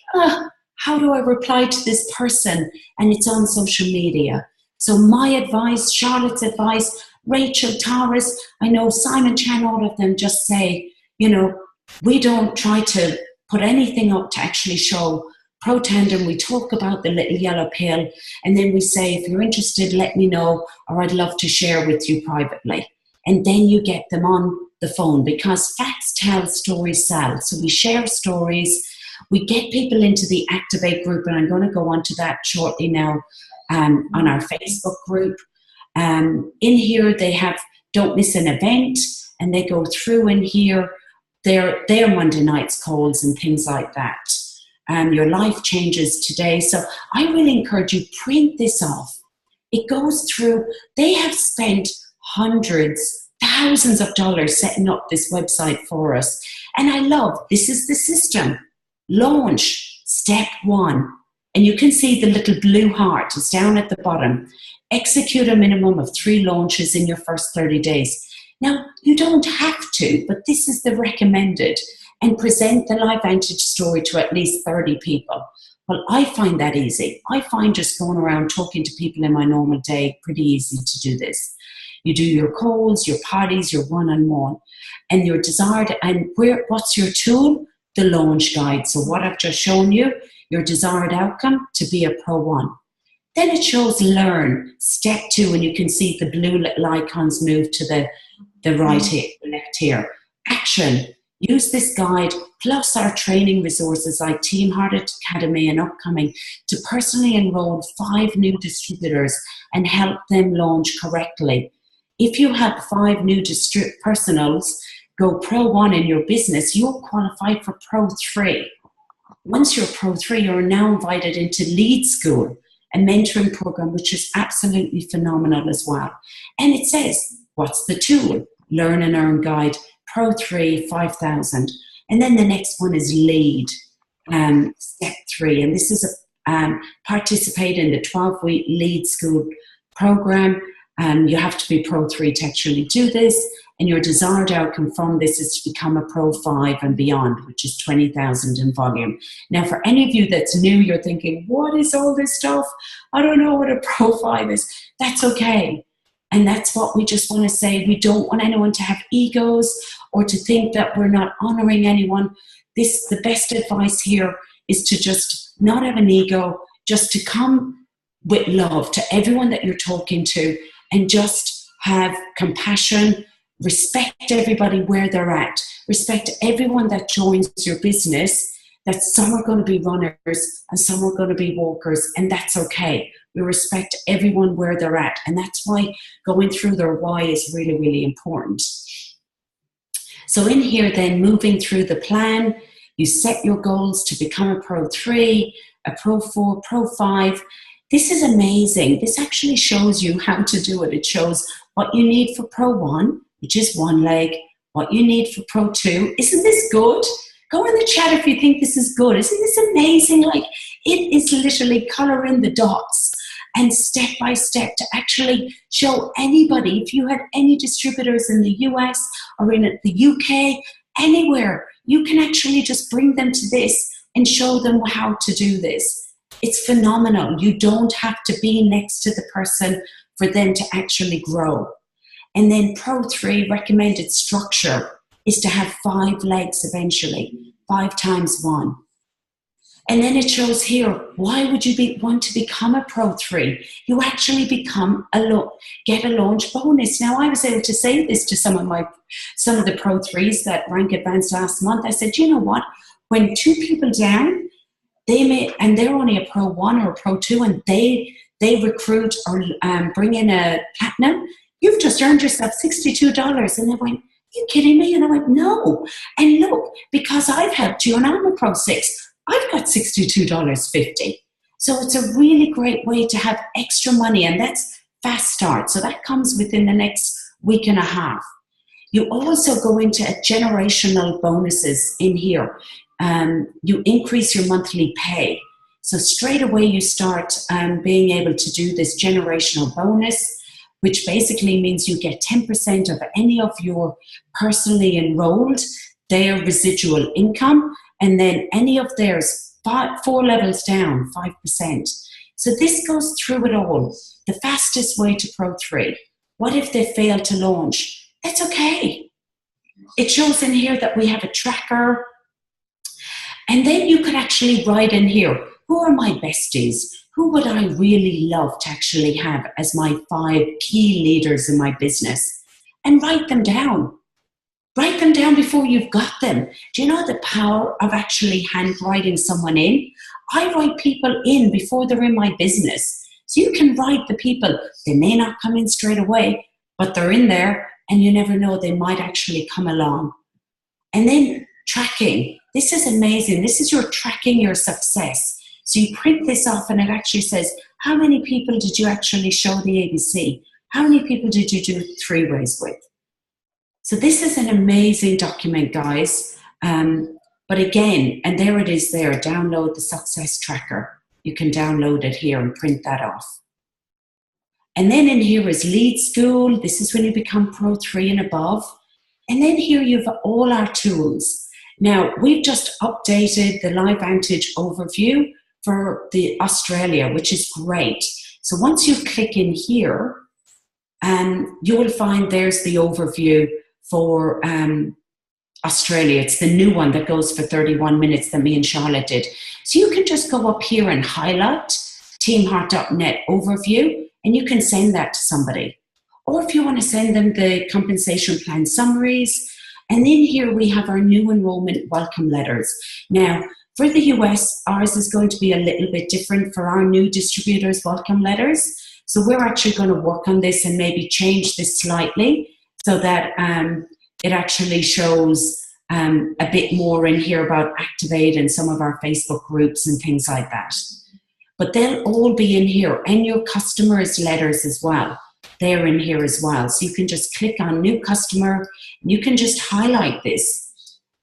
how do I reply to this person? And it's on social media. So my advice, Charlotte's advice, Rachel, Tara's, I know Simon Chan, all of them just say, we don't try to put anything up to actually show Pro Tandem. We talk about the little yellow pill, and then we say, if you're interested, let me know, or I'd love to share with you privately. And then you get them on the phone, because facts tell, stories sell. So we share stories, we get people into the Activate group, and I'm going to go on to that shortly now, on our Facebook group. In here they have Don't Miss an Event, and they go through in here their Monday nights calls and things like that. Your life changes today. So I really encourage you, print this off. It goes through, they have spent hundreds, thousands of dollars setting up this website for us. And I love, this is the system. Launch, step 1. And you can see the little blue heart is down at the bottom. Execute a minimum of 3 launches in your first 30 days. Now, you don't have to, but this is the recommended. And present the LifeVantage story to at least 30 people. Well, I find that easy. I find just going around talking to people in my normal day pretty easy to do this. You do your calls, your parties, your one-on-one, and your desired, and what's your tool? The launch guide. So what I've just shown you, your desired outcome, to be a Pro 1. Then it shows learn, step 2, and you can see the blue little icons move to the right here, left here. Action. Use this guide plus our training resources like Team Heart Academy and upcoming to personally enroll 5 new distributors and help them launch correctly. If you have 5 new personals go Pro 1 in your business, you're qualified for Pro 3. Once you're Pro 3, you're now invited into Lead School, a mentoring program, which is absolutely phenomenal as well. And it says, what's the tool? Learn and Earn Guide. Pro 3, 5,000. And then the next one is Lead, step 3. And this is participate in the 12-week Lead School program. You have to be Pro 3 to actually do this. And your desired outcome from this is to become a Pro 5 and beyond, which is 20,000 in volume. Now, for any of you that's new, you're thinking, what is all this stuff? I don't know what a Pro 5 is. That's okay. And that's what we just want to say. We don't want anyone to have egos or to think that we're not honoring anyone. The best advice here is to just not have an ego, just to come with love to everyone that you're talking to, and just have compassion, respect everybody where they're at, respect everyone that joins your business, that some are going to be runners and some are going to be walkers, and that's okay. We respect everyone where they're at, and that's why going through their why is really, really important. So in here then, moving through the plan, you set your goals to become a Pro 3, a Pro 4, Pro 5. This is amazing. This actually shows you how to do it. It shows what you need for Pro 1, which is 1 leg, what you need for Pro 2. Isn't this good? Go in the chat if you think this is good. Isn't this amazing? Like, it is literally color in the dots and step by step to actually show anybody, if you had any distributors in the US or in the UK, anywhere, you can actually just bring them to this and show them how to do this. It's phenomenal. You don't have to be next to the person for them to actually grow. And then Pro 3 recommended structure is to have 5 legs eventually, 5 times 1. And then it shows here, why would you want to become a Pro 3? You actually get a launch bonus. Now, I was able to say this to some of the Pro 3s that rank advanced last month. I said, you know what? When 2 people down, and they're only a Pro 1 or a Pro 2, and they recruit or bring in a platinum, you've just earned yourself $62. And they went, are you kidding me? And I went, no. And look, because I've helped you and I'm a Pro 6, I've got $62.50. So it's a really great way to have extra money, and that's fast start. So that comes within the next week and a half. You also go into a generational bonuses in here. You increase your monthly pay. So straight away you start being able to do this generational bonus, which basically means you get 10% of any of your personally enrolled, their residual income, and then any of theirs, 4 levels down, 5%. So this goes through it all. The fastest way to Pro 3. What if they fail to launch? That's okay. It shows in here that we have a tracker. And then you could actually write in here, who are my besties? Who would I really love to actually have as my 5 key leaders in my business? And write them down. Write them down before you've got them. Do you know the power of actually handwriting someone in? I write people in before they're in my business. So you can write the people. They may not come in straight away, but they're in there, and you never know, they might actually come along. And then tracking. This is amazing. This is your tracking your success. So you print this off and it actually says, how many people did you actually show the ABC? How many people did you do 3-ways with? So this is an amazing document, guys. But again, and there it is there, download the success tracker. You can download it here and print that off. And then in here is lead school. This is when you become Pro 3 and above. And then here you have all our tools. Now, we've just updated the LifeVantage overview for the Australia, which is great. So once you click in here, you will find there's the overview for Australia. It's the new one that goes for 31 minutes that me and Charlotte did. So you can just go up here and highlight teamheart.net overview, and you can send that to somebody. Or if you want to send them the compensation plan summaries. And then here we have our new enrollment welcome letters. Now, for the US, ours is going to be a little bit different for our new distributors' welcome letters. So we're actually going to work on this and maybe change this slightly so that it actually shows a bit more in here about Activate and some of our Facebook groups and things like that. But they'll all be in here, and your customers' letters as well. They're in here as well. So you can just click on new customer, and you can just highlight this,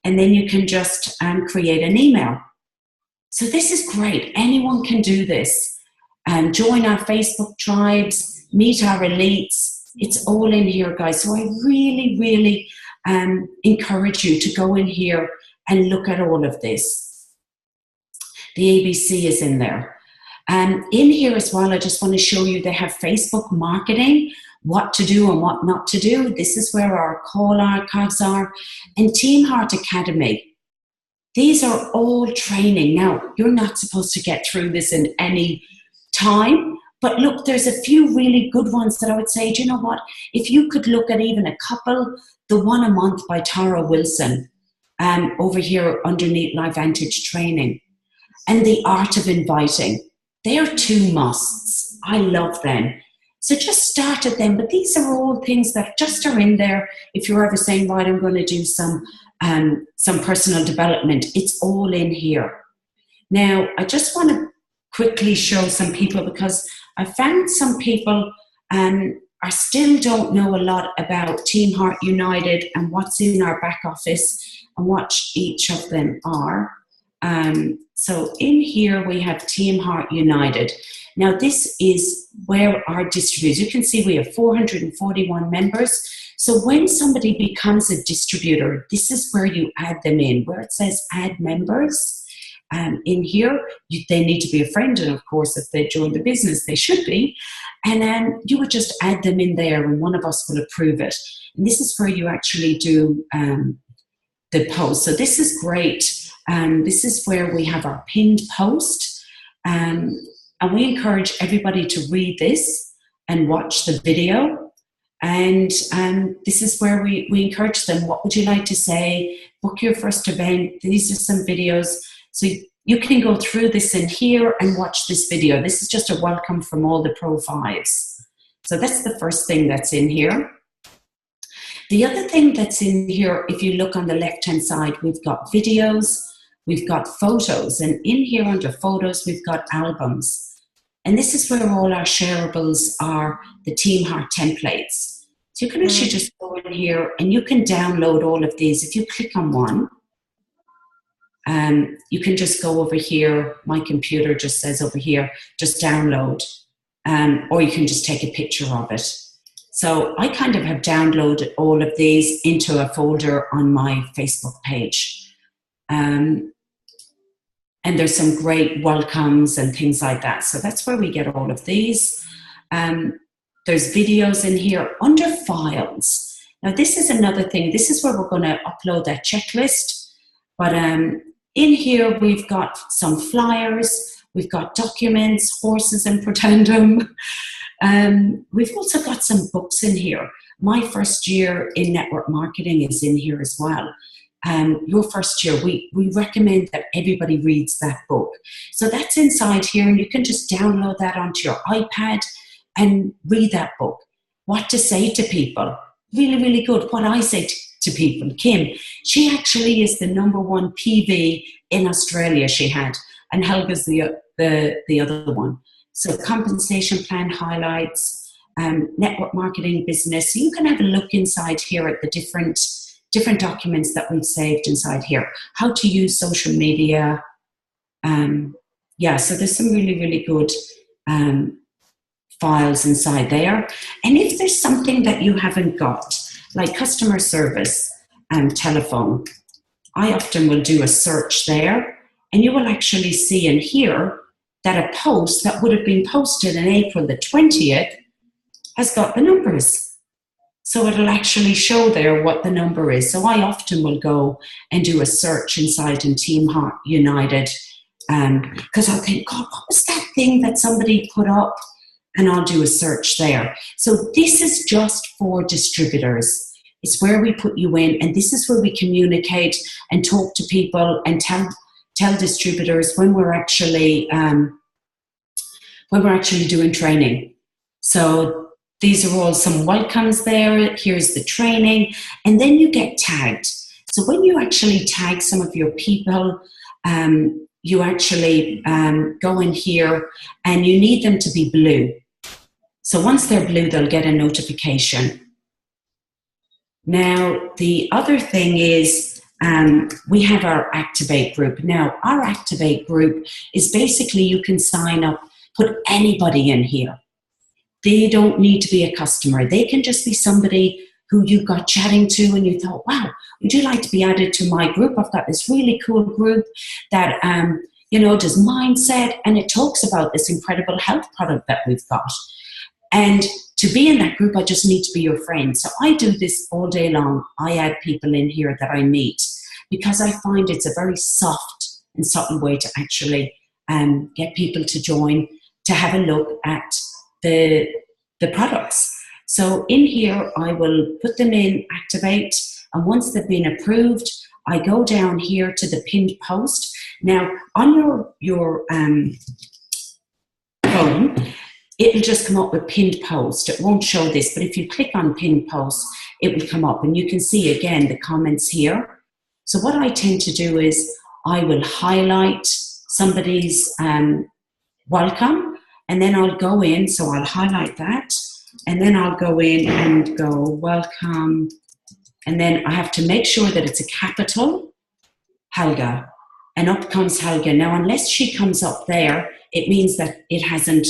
and then you can just create an email. So this is great. Anyone can do this. Join our Facebook tribes, meet our elites. It's all in here, guys. So I really, really encourage you to go in here and look at all of this. The ABC is in there. In here as well, I just want to show you they have Facebook marketing, what to do and what not to do. This is where our call archives are. And Team Heart Academy. These are all training. Now, you're not supposed to get through this in any time, but look, there's a few really good ones that I would say, do you know what? If you could look at even a couple, the One a Month by Tara Wilson, over here underneath LifeVantage training, and The Art of Inviting. They are 2 musts. I love them. So just start at them, but these are all things that just are in there. If you're ever saying, right, I'm going to do some personal development, it's all in here. Now, I just want to quickly show some people, because I found some people are still don't know a lot about Team Heart United and what's in our back office and what each of them are. So in here we have Team Heart United. Now this is where our distributors, you can see we have 441 members. So when somebody becomes a distributor, this is where you add them in, where it says add members. In here, they need to be a friend, and of course, if they join the business, they should be. And then you would just add them in there, and one of us will approve it. And this is where you actually do the post. So this is great. This is where we have our pinned post, and we encourage everybody to read this and watch the video. And this is where we encourage them. What would you like to say? Book your first event. These are some videos. So you can go through this in here and watch this video. This is just a welcome from all the Pro 5s. So that's the first thing that's in here. The other thing that's in here, if you look on the left-hand side, we've got videos, we've got photos, and in here under photos, we've got albums. And this is where all our shareables are, the Team Heart templates. So you can actually just go in here and you can download all of these. If you click on one, you can just go over here. My computer just says over here, just download. Or you can just take a picture of it. So I kind of have downloaded all of these into a folder on my Facebook page. And there's some great welcomes and things like that. So that's where we get all of these. There's videos in here under files. Now this is another thing. This is where we're going to upload that checklist. But in here we've got some flyers. We've got documents, horses and pretendum. We've also got some books in here. My first year in network marketing is in here as well. Your first year, we recommend that everybody reads that book. So that's inside here, and you can just download that onto your iPad and read that book. What to say to people. Really, really good. What I say to people. Kim, she actually is the #1 PV in Australia she had, and Helga's the other one. So compensation plan highlights, network marketing business. So you can have a look inside here at the different documents that we've saved inside here. How to use social media. Yeah, so there's some really, really good files inside there. And if there's something that you haven't got, like customer service and telephone, I often will do a search there, and you will actually see in here that a post that would have been posted in April the 20th has got the numbers. So it'll actually show there what the number is. So I often will go and do a search inside in Team Heart United, because I'll think, God, what was that thing that somebody put up? And I'll do a search there. So this is just for distributors. It's where we put you in, and this is where we communicate and talk to people and tell distributors when we're actually doing training. So these are all some welcomes there. Here's the training, and then you get tagged. So when you actually tag some of your people, you actually go in here, and you need them to be blue. So once they're blue, they'll get a notification. Now, the other thing is we have our Activate group. Now, our Activate group is basically you can sign up, put anybody in here. They don't need to be a customer. They can just be somebody who you got chatting to and you thought, wow, would you like to be added to my group? I've got this really cool group that, does mindset, and it talks about this incredible health product that we've got. And to be in that group, I just need to be your friend. So I do this all day long. I add people in here that I meet because I find it's a very soft and subtle way to actually get people to join, to have a look at the products. So in here, I will put them in Activate, and once they've been approved, I go down here to the pinned post. Now, on your phone, it'll just come up with pinned post. It won't show this, but if you click on pinned post, it will come up, and you can see again the comments here. So what I tend to do is I will highlight somebody's welcome, and then I'll go in, so I'll highlight that, and then I'll go in and go welcome, and then I have to make sure that it's a capital, Helga, and up comes Helga. Now, unless she comes up there, it means that it hasn't,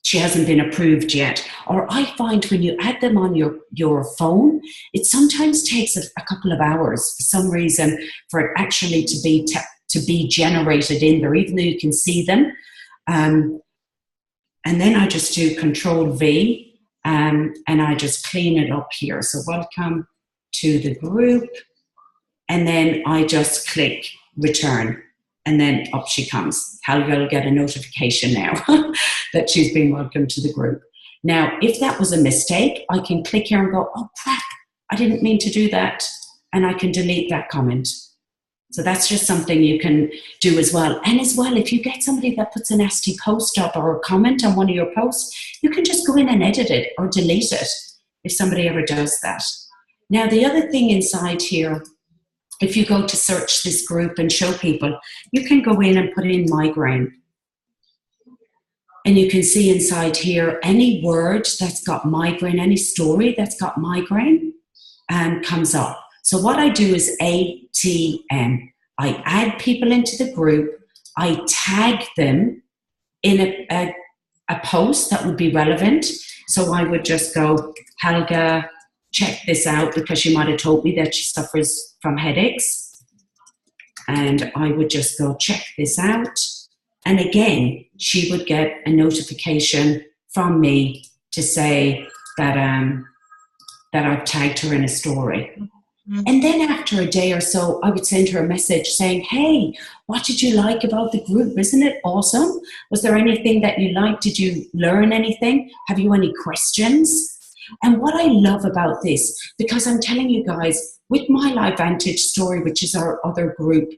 she hasn't been approved yet. Or I find when you add them on your phone, it sometimes takes a couple of hours for some reason for it actually to be generated in there, even though you can see them. And then I just do Control V, and I just clean it up here. So welcome to the group, and then I just click return, and then up she comes. Helga will get a notification now that she's been welcomed to the group. Now, if that was a mistake, I can click here and go, oh crap, I didn't mean to do that, and I can delete that comment. So that's just something you can do as well. And as well, if you get somebody that puts a nasty post up or a comment on one of your posts, you can just go in and edit it or delete it if somebody ever does that. Now, the other thing inside here, if you go to search this group and show people, you can go in and put in migraine. And you can see inside here, any word that's got migraine, any story that's got migraine comes up. So what I do is ATM. I add people into the group. I tag them in a post that would be relevant. So I would just go, Helga, check this out, because she might have told me that she suffers from headaches. And I would just go, check this out. And again, she would get a notification from me to say that I've tagged her in a story. Mm-hmm. And then after a day or so, I would send her a message saying, hey, what did you like about the group? Isn't it awesome? Was there anything that you liked? Did you learn anything? Have you any questions? And what I love about this, because I'm telling you guys, with my LifeVantage story, which is our other group,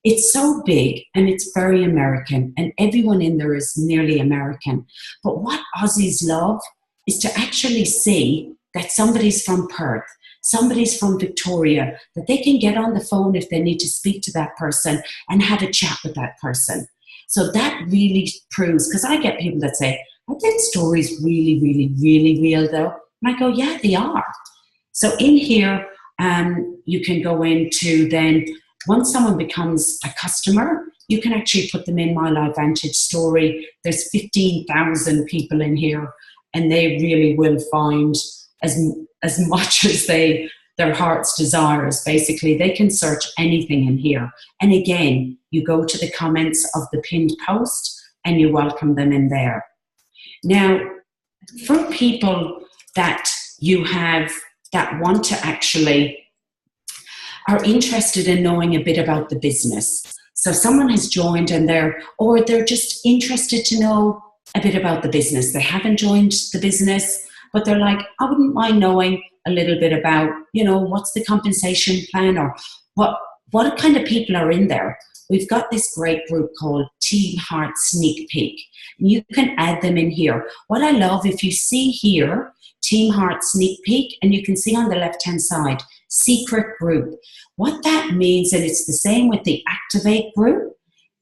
it's so big and it's very American, and everyone in there is nearly American. But what Aussies love is to actually see that somebody's from Perth, somebody's from Victoria, that they can get on the phone if they need to speak to that person and have a chat with that person. So that really proves, because I get people that say, are that stories really, really, really real though? And I go, yeah, they are. So in here, you can go into then, once someone becomes a customer, you can actually put them in My LifeVantage story. There's 15,000 people in here, and they really will find as much as their heart's desires. Basically, they can search anything in here. And again, you go to the comments of the pinned post and you welcome them in there. Now, for people that you have that want to actually are interested in knowing a bit about the business. So someone has joined and they're just interested to know a bit about the business. They haven't joined the business, but they're like, I wouldn't mind knowing a little bit about, what's the compensation plan, or what kind of people are in there. We've got this great group called Team Heart Sneak Peek. You can add them in here. What I love, if you see here, Team Heart Sneak Peek, and you can see on the left-hand side, secret group. What that means, and it's the same with the Activate group,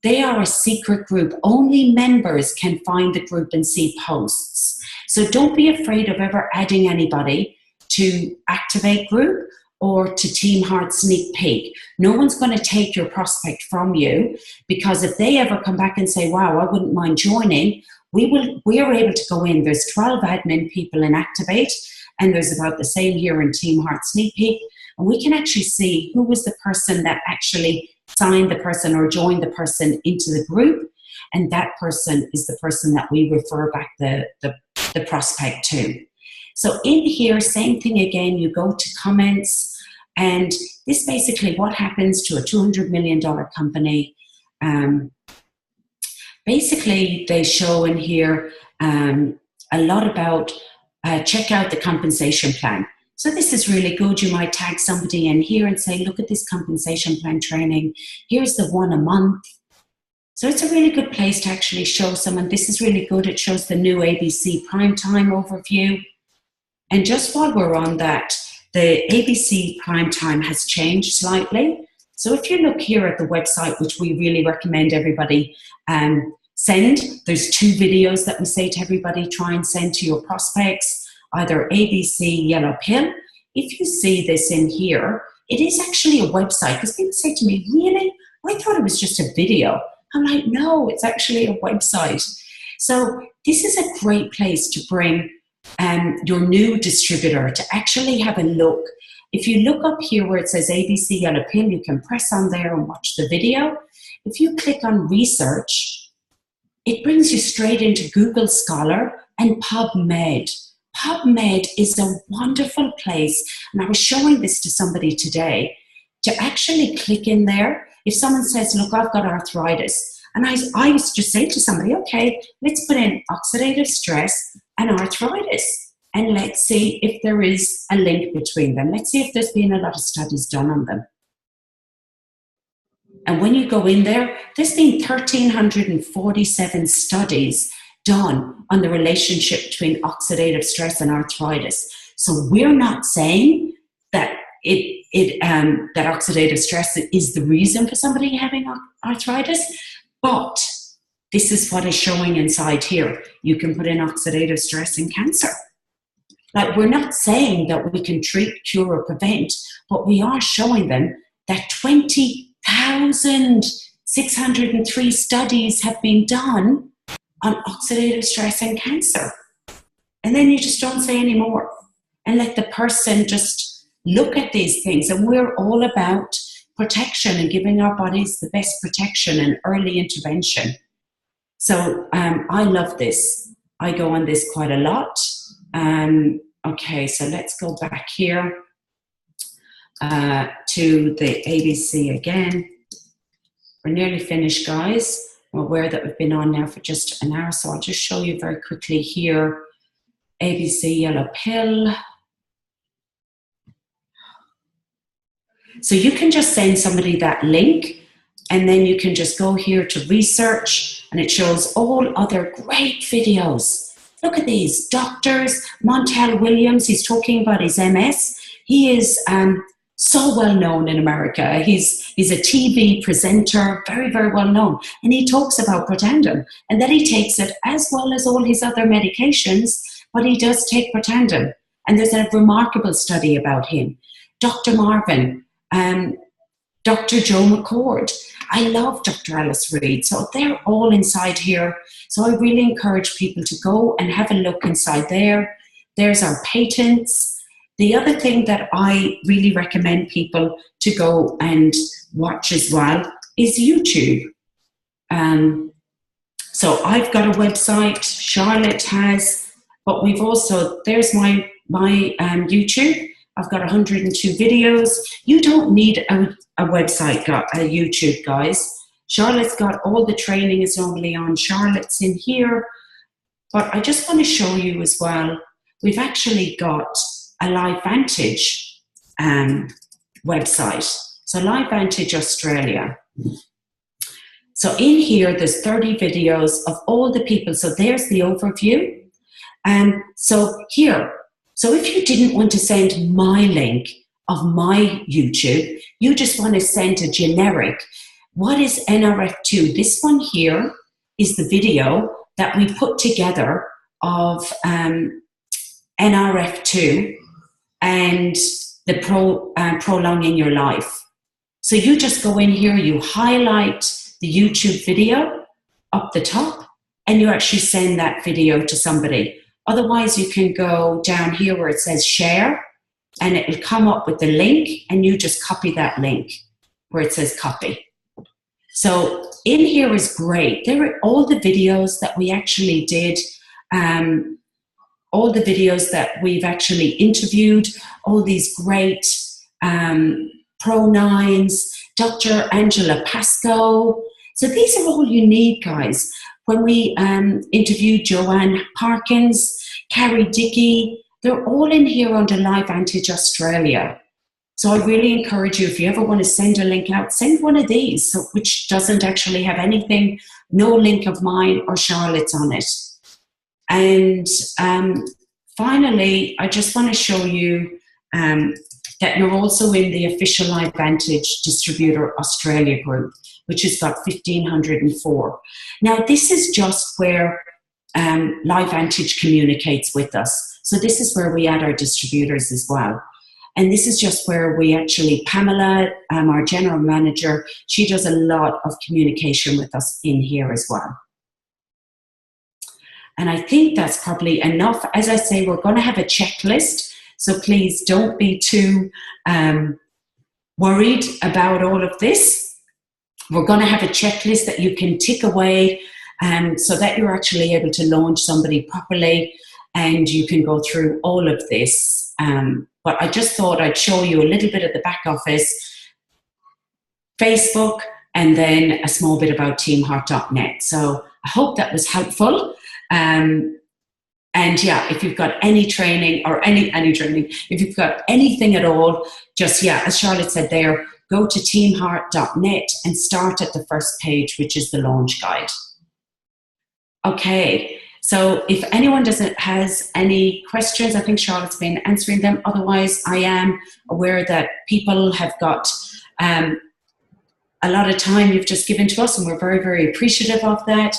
they are a secret group. Only members can find the group and see posts. So don't be afraid of ever adding anybody to Activate group or to Team Heart Sneak Peek. No one's going to take your prospect from you, because if they ever come back and say, wow, I wouldn't mind joining, we are able to go in. There's 12 admin people in Activate, and there's about the same here in Team Heart Sneak Peek. And we can actually see who was the person that actually signed the person or joined the person into the group. And that person is the person that we refer back the prospect to. So in here, same thing again, you go to comments, and this basically what happens to a $200 million company. Basically, they show in here a lot about check out the compensation plan. So this is really good. You might tag somebody in here and say, look at this compensation plan training. Here's the one a month. So it's a really good place to actually show someone. This is really good. It shows the new ABC Primetime overview. And just while we're on that, the ABC Primetime has changed slightly. So if you look here at the website, which we really recommend everybody send, there's 2 videos that we say to everybody, try and send to your prospects, either ABC Yellow Pill. If you see this in here, it is actually a website, because people say to me, really? I thought it was just a video. I'm like, no, it's actually a website. So this is a great place to bring your new distributor to actually have a look. If you look up here where it says ABC Yellow Pill, you can press on there and watch the video. If you click on research, it brings you straight into Google Scholar and PubMed. PubMed is a wonderful place, and I was showing this to somebody today, to actually click in there. If someone says, look, I've got arthritis, and I used to say to somebody, okay, let's put in oxidative stress and arthritis, and let's see if there is a link between them. Let's see if there's been a lot of studies done on them. And when you go in there, there's been 1,347 studies done on the relationship between oxidative stress and arthritis. So we're not saying that that oxidative stress is the reason for somebody having arthritis, but this is what is showing inside here. You can put in oxidative stress and cancer. Like, we're not saying that we can treat, cure, or prevent, but we are showing them that 20,603 studies have been done on oxidative stress and cancer. And then you just don't say any more and let the person just look at these things. And we're all about protection and giving our bodies the best protection and early intervention. So I love this. I go on this quite a lot. Okay, so let's go back here to the ABC again. We're nearly finished, guys. We're aware that we've been on now for just an hour, so I'll just show you very quickly here. ABC yellow pill. So you can just send somebody that link, and then you can just go here to research, and it shows all other great videos. Look at these. Doctors, Montel Williams, he's talking about his MS. He is so well known in America. He's a TV presenter, very, very well known. And he talks about Protandim, and that he takes it as well as all his other medications, but he does take Protandim. And there's a remarkable study about him. Dr. Marvin, Dr. Joe McCord. I love Dr. Alice Reed. So they're all inside here. So I really encourage people to go and have a look inside there. There's our patents. The other thing that I really recommend people to go and watch as well is YouTube. So I've got a website, Charlotte has, but we've also, there's my YouTube. I've got 102 videos. You don't need a website, a YouTube, guys. Charlotte's got all the training is normally on. Charlotte's in here. But I just want to show you as well, we've actually got a LifeVantage website. So LifeVantage Australia. So in here, there's 30 videos of all the people. So there's the overview. So here, so if you didn't want to send my link of my YouTube, you just want to send a generic. What is NRF2? This one here is the video that we put together of NRF2 and the prolonging your life. So you just go in here, you highlight the YouTube video up the top, and you actually send that video to somebody. Otherwise, you can go down here where it says share, and it will come up with the link, and you just copy that link where it says copy. So in here is great. There are all the videos that we actually did, all the videos that we've actually interviewed, all these great Pro9s, Dr. Angela Pascoe. So these are all you need, guys. When we interviewed Joanne Parkins, Carrie Dickey, they're all in here under LifeVantage Australia. So I really encourage you, if you ever want to send a link out, send one of these, which doesn't actually have anything, no link of mine or Charlotte's on it. And finally, I just want to show you that you're also in the official LifeVantage Distributor Australia group, which has got 1,504. Now, this is just where LifeVantage communicates with us. So this is where we add our distributors as well. And this is just where we actually, Pamela, our general manager, she does a lot of communication with us in here as well. And I think that's probably enough. As I say, we're going to have a checklist. So please don't be too worried about all of this. We're going to have a checklist that you can tick away so that you're actually able to launch somebody properly, and you can go through all of this. But I just thought I'd show you a little bit of the back office, Facebook, and then a small bit about teamheart.net. So I hope that was helpful. And yeah, if you've got any training or any training, if you've got anything at all, just, yeah, as Charlotte said there, go to teamheart.net and start at the first page, which is the launch guide. Okay, so if anyone has any questions, I think Charlotte's been answering them. Otherwise, I am aware that people have got a lot of time you've just given to us, and we're very, very appreciative of that.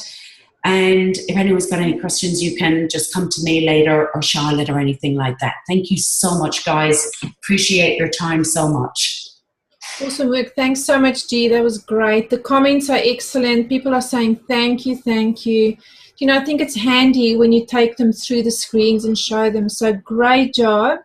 And if anyone's got any questions, you can just come to me later, or Charlotte, or anything like that. Thank you so much, guys. Appreciate your time so much. Awesome work. Thanks so much, G. That was great. The comments are excellent. People are saying thank you, thank you. You know, I think it's handy when you take them through the screens and show them. So great job.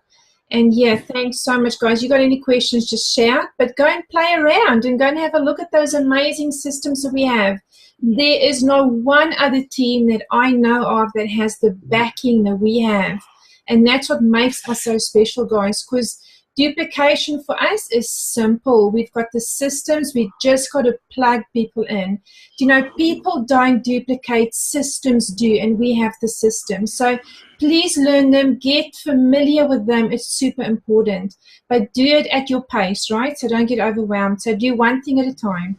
And yeah, thanks so much, guys. You got any questions, just shout. But go and play around and go and have a look at those amazing systems that we have. There is no one other team that I know of that has the backing that we have. And that's what makes us so special, guys, because duplication for us is simple. We've got the systems. We just got to plug people in. You know, people don't duplicate, systems do, and we have the system. So please learn them, get familiar with them. It's super important. But do it at your pace, right? So don't get overwhelmed. So do one thing at a time.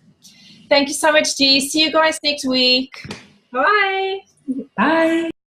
Thank you so much, G. See you guys next week. Bye. Bye.